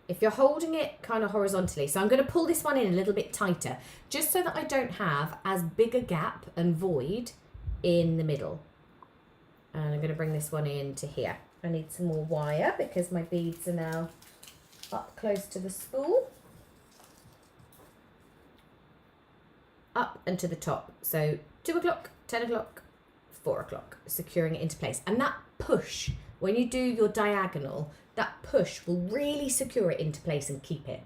If you're holding it kind of horizontally, so I'm going to pull this one in a little bit tighter, just so that I don't have as big a gap and void in the middle. And I'm going to bring this one in to here. I need some more wire because my beads are now up close to the spool. Up and to the top. So 2 o'clock, 10 o'clock, 4 o'clock, securing it into place. And that push, when you do your diagonal, that push will really secure it into place and keep it.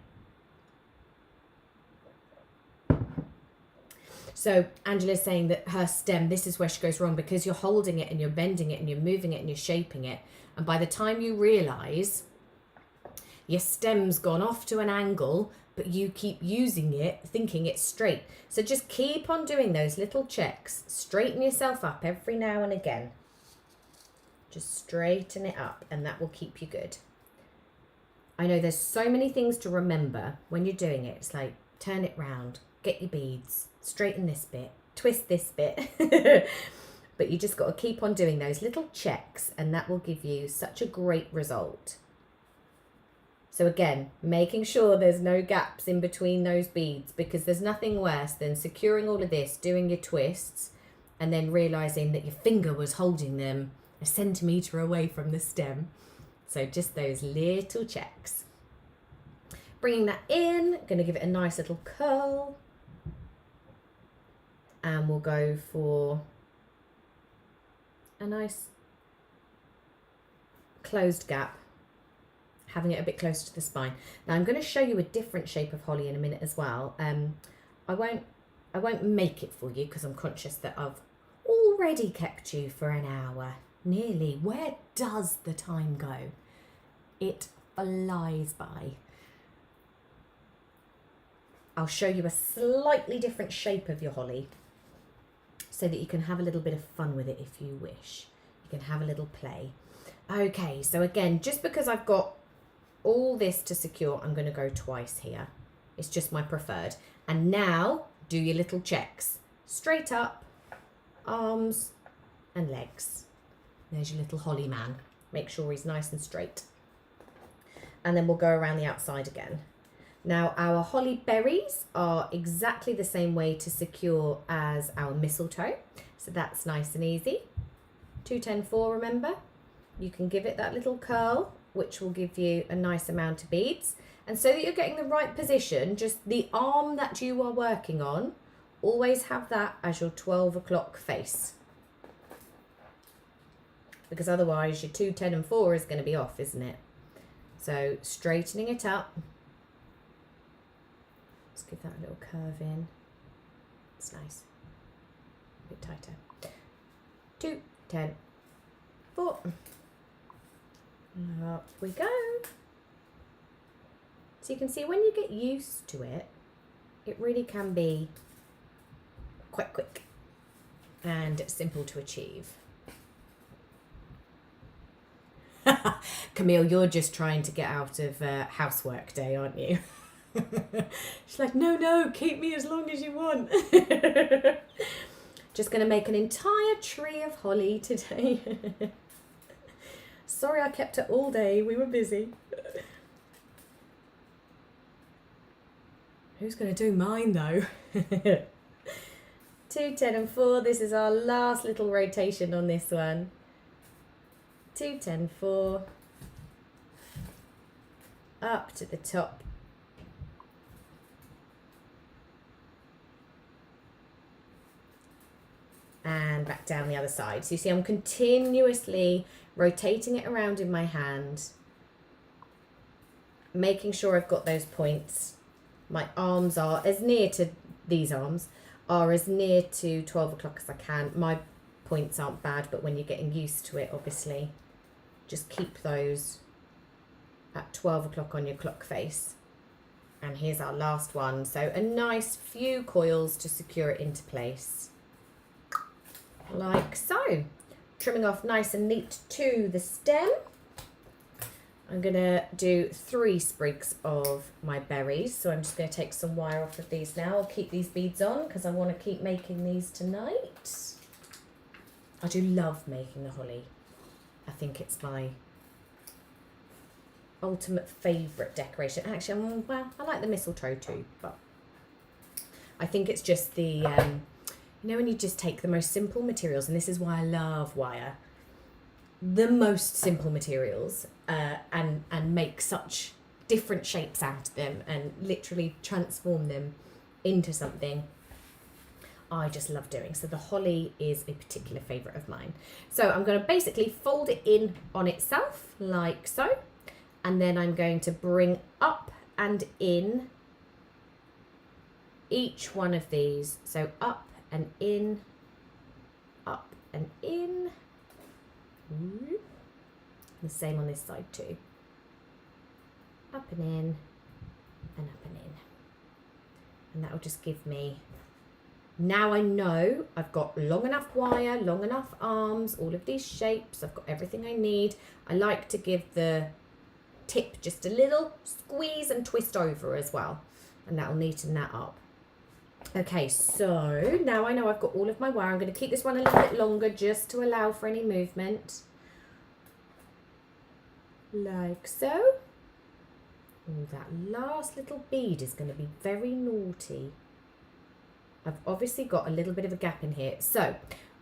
So Angela's saying that her stem, this is where she goes wrong, because you're holding it and you're bending it and you're moving it and you're shaping it. And by the time you realise your stem's gone off to an angle, but you keep using it, thinking it's straight. So just keep on doing those little checks. Straighten yourself up every now and again. Just straighten it up and that will keep you good. I know there's so many things to remember when you're doing it. It's like, turn it round, get your beads, straighten this bit, twist this bit. but you just got to keep on doing those little checks and that will give you such a great result. So again, making sure there's no gaps in between those beads, because there's nothing worse than securing all of this, doing your twists, and then realising that your finger was holding them a centimetre away from the stem. So just those little checks. Bringing that in, going to give it a nice little curl. And we'll go for a nice closed gap, having it a bit closer to the spine. Now I'm going to show you a different shape of holly in a minute as well. I won't make it for you because I'm conscious that I've already kept you for an hour, nearly. Where does the time go? It flies by. I'll show you a slightly different shape of your holly so that you can have a little bit of fun with it if you wish. You can have a little play. Okay, so again, just because I've got all this to secure, I'm going to go twice here. It's just my preferred. And now do your little checks. Straight up, arms and legs. There's your little holly man. Make sure he's nice and straight. And then we'll go around the outside again. Now our holly berries are exactly the same way to secure as our mistletoe. So that's nice and easy. 2, 10, 4, remember? You can give it that little curl, which will give you a nice amount of beads. And so that you're getting the right position, just the arm that you are working on, always have that as your 12 o'clock face. Because otherwise your 2, 10 and 4 is going to be off, isn't it? So straightening it up. Let's give that a little curve in. It's nice. A bit tighter. 2, 10, 4. Up we go. So you can see when you get used to it, it really can be quite quick and simple to achieve. Camille, you're just trying to get out of housework day, aren't you? She's like, no, keep me as long as you want. Just going to make an entire tree of holly today. Sorry I kept it all day, we were busy. Who's going to do mine though? 2, 10 and 4, this is our last little rotation on this one. 2, 10, 4. Up to the top. And back down the other side. So you see I'm continuously rotating it around in my hand, making sure I've got those points. My arms are as near to, these arms are as near to 12 o'clock as I can. My points aren't bad, but when you're getting used to it, obviously, just keep those at 12 o'clock on your clock face. And here's our last one. So a nice few coils to secure it into place. Like so. Trimming off nice and neat to the stem. I'm going to do 3 sprigs of my berries. So I'm just going to take some wire off of these now. I'll keep these beads on because I want to keep making these tonight. I do love making the holly. I think it's my ultimate favourite decoration. Actually, well, I like the mistletoe too, but I think it's just the, you know, when you just take the most simple materials, and this is why I love wire, the most simple materials, and make such different shapes out of them and literally transform them into something I just love doing. So the holly is a particular favourite of mine. So I'm going to basically fold it in on itself like so, and then I'm going to bring up and in each one of these. So up and in, up and in. The same on this side too. Up and in, and up and in. And that will just give me, now I know I've got long enough wire, long enough arms, all of these shapes, I've got everything I need. I like to give the tip just a little squeeze and twist over as well, and that will neaten that up. Okay, so now I know I've got all of my wire. I'm going to keep this one a little bit longer just to allow for any movement. Like so. Oh, that last little bead is going to be very naughty. I've obviously got a little bit of a gap in here. So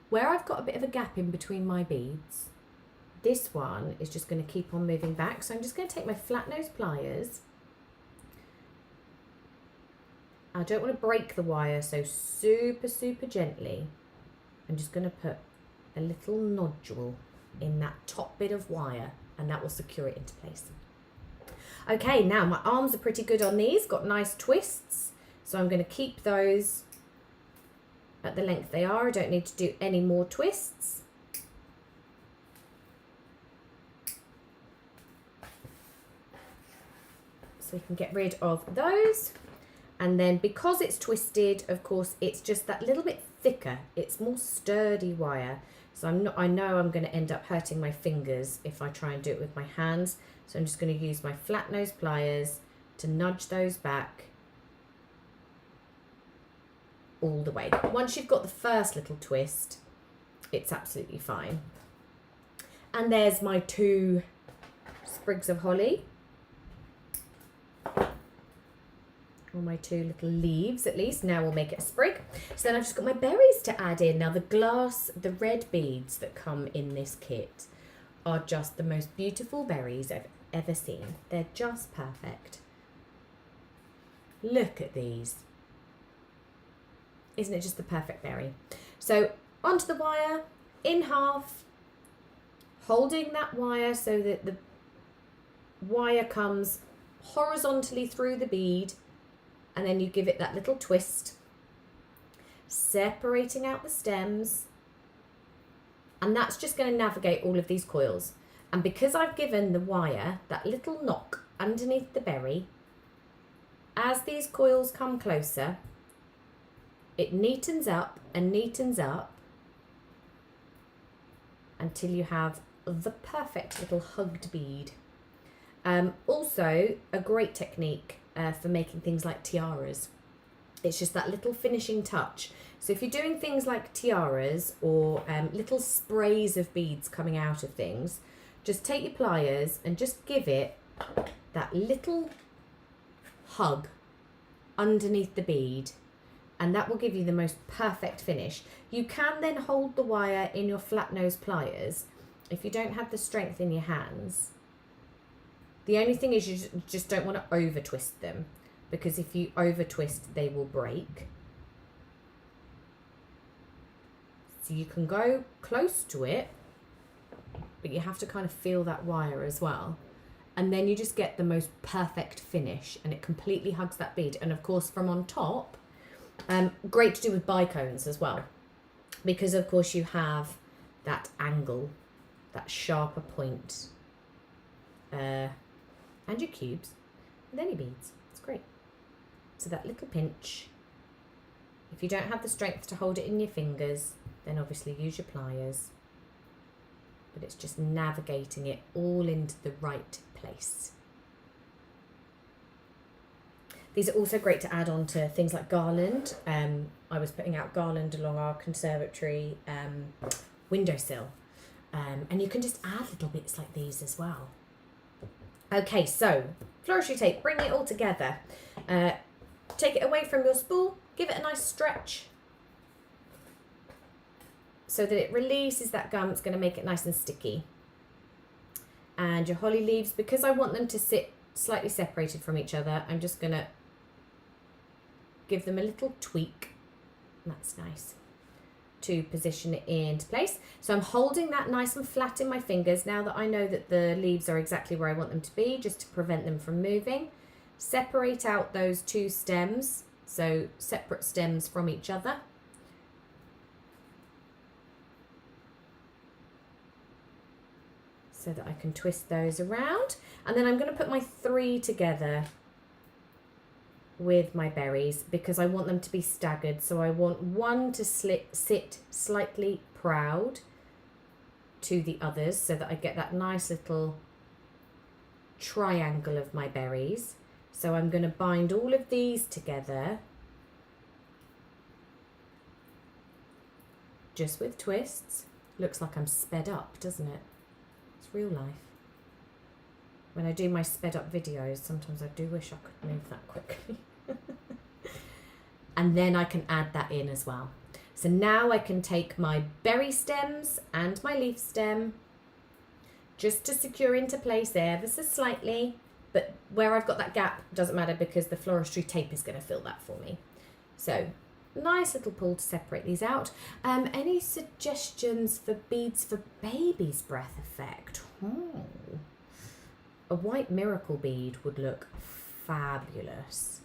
where I've got a bit of a gap in between my beads, this one is just going to keep on moving back. So I'm just going to take my flat nose pliers. I don't want to break the wire, so super, super gently. I'm just going to put a little nodule in that top bit of wire, and that will secure it into place. Okay, now my arms are pretty good on these, got nice twists. So I'm going to keep those at the length they are. I don't need to do any more twists. So we can get rid of those. And then because it's twisted, of course, it's just that little bit thicker. It's more sturdy wire. So I know I'm going to end up hurting my fingers if I try and do it with my hands. So I'm just going to use my flat nose pliers to nudge those back all the way. Once you've got the first little twist, it's absolutely fine. And there's my 2 sprigs of holly. Or my 2 little leaves at least. Now we'll make it a sprig. So then I've just got my berries to add in. Now the red beads that come in this kit are just the most beautiful berries I've ever seen. They're just perfect. Look at these. Isn't it just the perfect berry? So onto the wire, in half, holding that wire so that the wire comes horizontally through the bead, and then you give it that little twist, separating out the stems, and that's just going to navigate all of these coils. And because I've given the wire that little knock underneath the berry, as these coils come closer, it neatens up and neatens up until you have the perfect little hugged bead. Also, a great technique for making things like tiaras. It's just that little finishing touch. So if you're doing things like tiaras or little sprays of beads coming out of things, just take your pliers and just give it that little hug underneath the bead, and that will give you the most perfect finish. You can then hold the wire in your flat nose pliers if you don't have the strength in your hands. The only thing is you just don't want to over twist them, because if you over twist they will break. So you can go close to it, but you have to kind of feel that wire as well. And then you just get the most perfect finish, and it completely hugs that bead. And of course from on top, great to do with bicones as well, because of course you have that angle, that sharper point, and your cubes, and then your beads. It's great. So that little pinch, if you don't have the strength to hold it in your fingers, then obviously use your pliers, but it's just navigating it all into the right place. These are also great to add on to things like garland. I was putting out garland along our conservatory windowsill, and you can just add little bits like these as well. Okay, so floristry tape, bring it all together. Take it away from your spool, give it a nice stretch so that it releases that gum. It's going to make it nice and sticky. And your holly leaves, because I want them to sit slightly separated from each other, I'm just going to give them a little tweak. That's nice to position it into place. So I'm holding that nice and flat in my fingers now that I know that the leaves are exactly where I want them to be, just to prevent them from moving. Separate out those 2 stems, so separate stems from each other. So that I can twist those around. And then I'm going to put my 3 together with my berries, because I want them to be staggered. So I want one to sit slightly proud to the others, so that I get that nice little triangle of my berries. So I'm going to bind all of these together just with twists. Looks like I'm sped up, doesn't it? It's real life. When I do my sped up videos, sometimes I do wish I could move that quickly. And then I can add that in as well. So now I can take my berry stems and my leaf stem just to secure into place ever so slightly. But where I've got that gap doesn't matter because the Floristry Tape is going to fill that for me. So nice little pull to separate these out. Any suggestions for beads for baby's breath effect? A white miracle bead would look fabulous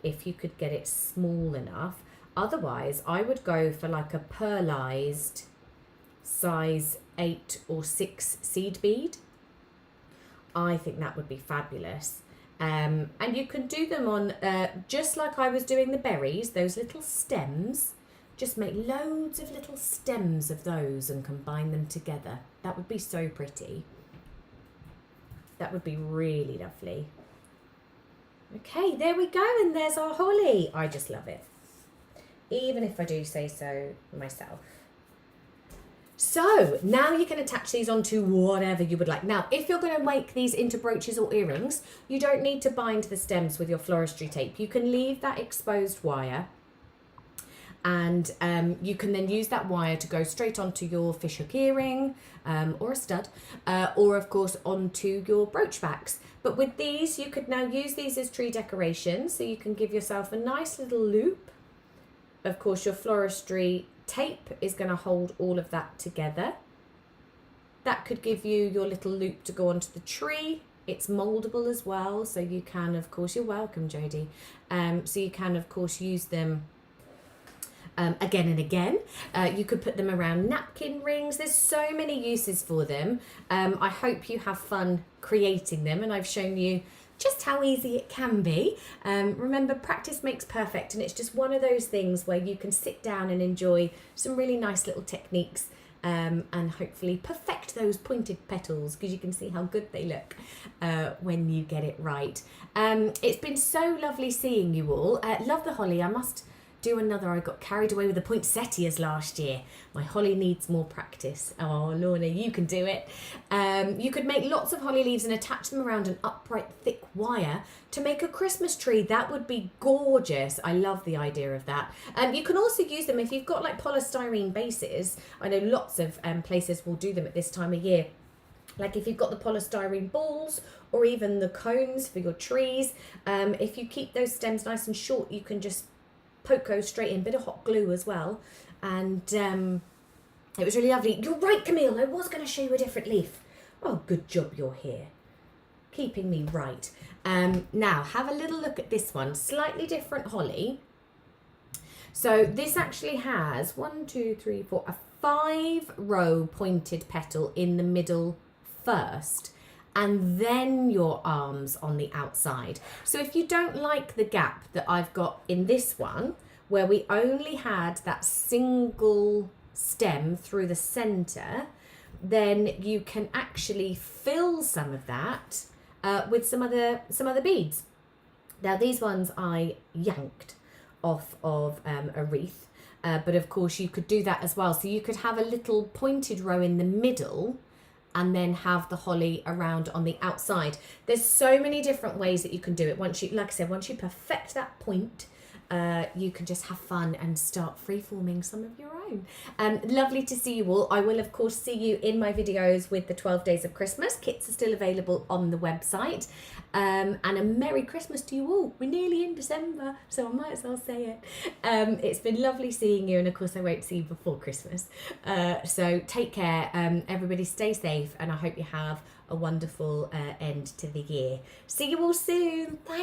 if you could get it small enough. Otherwise, I would go for like a pearlized size 8 or 6 seed bead. I think that would be fabulous. And you can do them on, just like I was doing the berries, those little stems. Just make loads of little stems of those and combine them together. That would be so pretty. That would be really lovely. Okay, there we go, and there's our holly. I just love it, even if I do say so myself. So now you can attach these onto whatever you would like. Now, if you're going to make these into brooches or earrings, you don't need to bind the stems with your Floristry Tape. You can leave that exposed wire, and you can then use that wire to go straight onto your fishhook earring or a stud, or of course onto your brooch backs. But with these, you could now use these as tree decorations, so you can give yourself a nice little loop. Of course, your Floristry Tape is going to hold all of that together. That could give you your little loop to go onto the tree. It's moldable as well, so you can, of course, you're welcome, Jodie. So you can, of course, use them again and again. You could put them around napkin rings. There's so many uses for them. I hope you have fun creating them, and I've shown you just how easy it can be. Remember, practice makes perfect, and it's just one of those things where you can sit down and enjoy some really nice little techniques, and hopefully perfect those pointed petals, because you can see how good they look when you get it right. It's been so lovely seeing you all. Love the holly. I must do another. I got carried away with the poinsettias last year. My holly needs more practice. Oh, Lorna, you can do it. You could make lots of holly leaves and attach them around an upright thick wire to make a Christmas tree. That would be gorgeous. I love the idea of that. You can also use them if you've got like polystyrene bases. I know lots of places will do them at this time of year. Like if you've got the polystyrene balls or even the cones for your trees, if you keep those stems nice and short, you can just poke those straight in, bit of hot glue as well, and it was really lovely. You're right, Camille, I was going to show you a different leaf. Oh, good job you're here, keeping me right. Now have a little look at this one, slightly different holly. So this actually has 1, 2, 3, 4, a 5-row pointed petal in the middle first, and then your arms on the outside. So if you don't like the gap that I've got in this one, where we only had that single stem through the center, then you can actually fill some of that with some other beads. Now these ones I yanked off of a wreath, but of course you could do that as well. So you could have a little pointed row in the middle and then have the holly around on the outside. There's so many different ways that you can do it. Once you, like I said, once you perfect that point, you can just have fun and start free-forming some of your own. Lovely to see you all. I will, of course, see you in my videos with the 12 Days of Christmas. Kits are still available on the website. And a Merry Christmas to you all. We're nearly in December, so I might as well say it. It's been lovely seeing you, and of course I won't see you before Christmas. So take care, everybody stay safe, and I hope you have a wonderful end to the year. See you all soon. Thanks.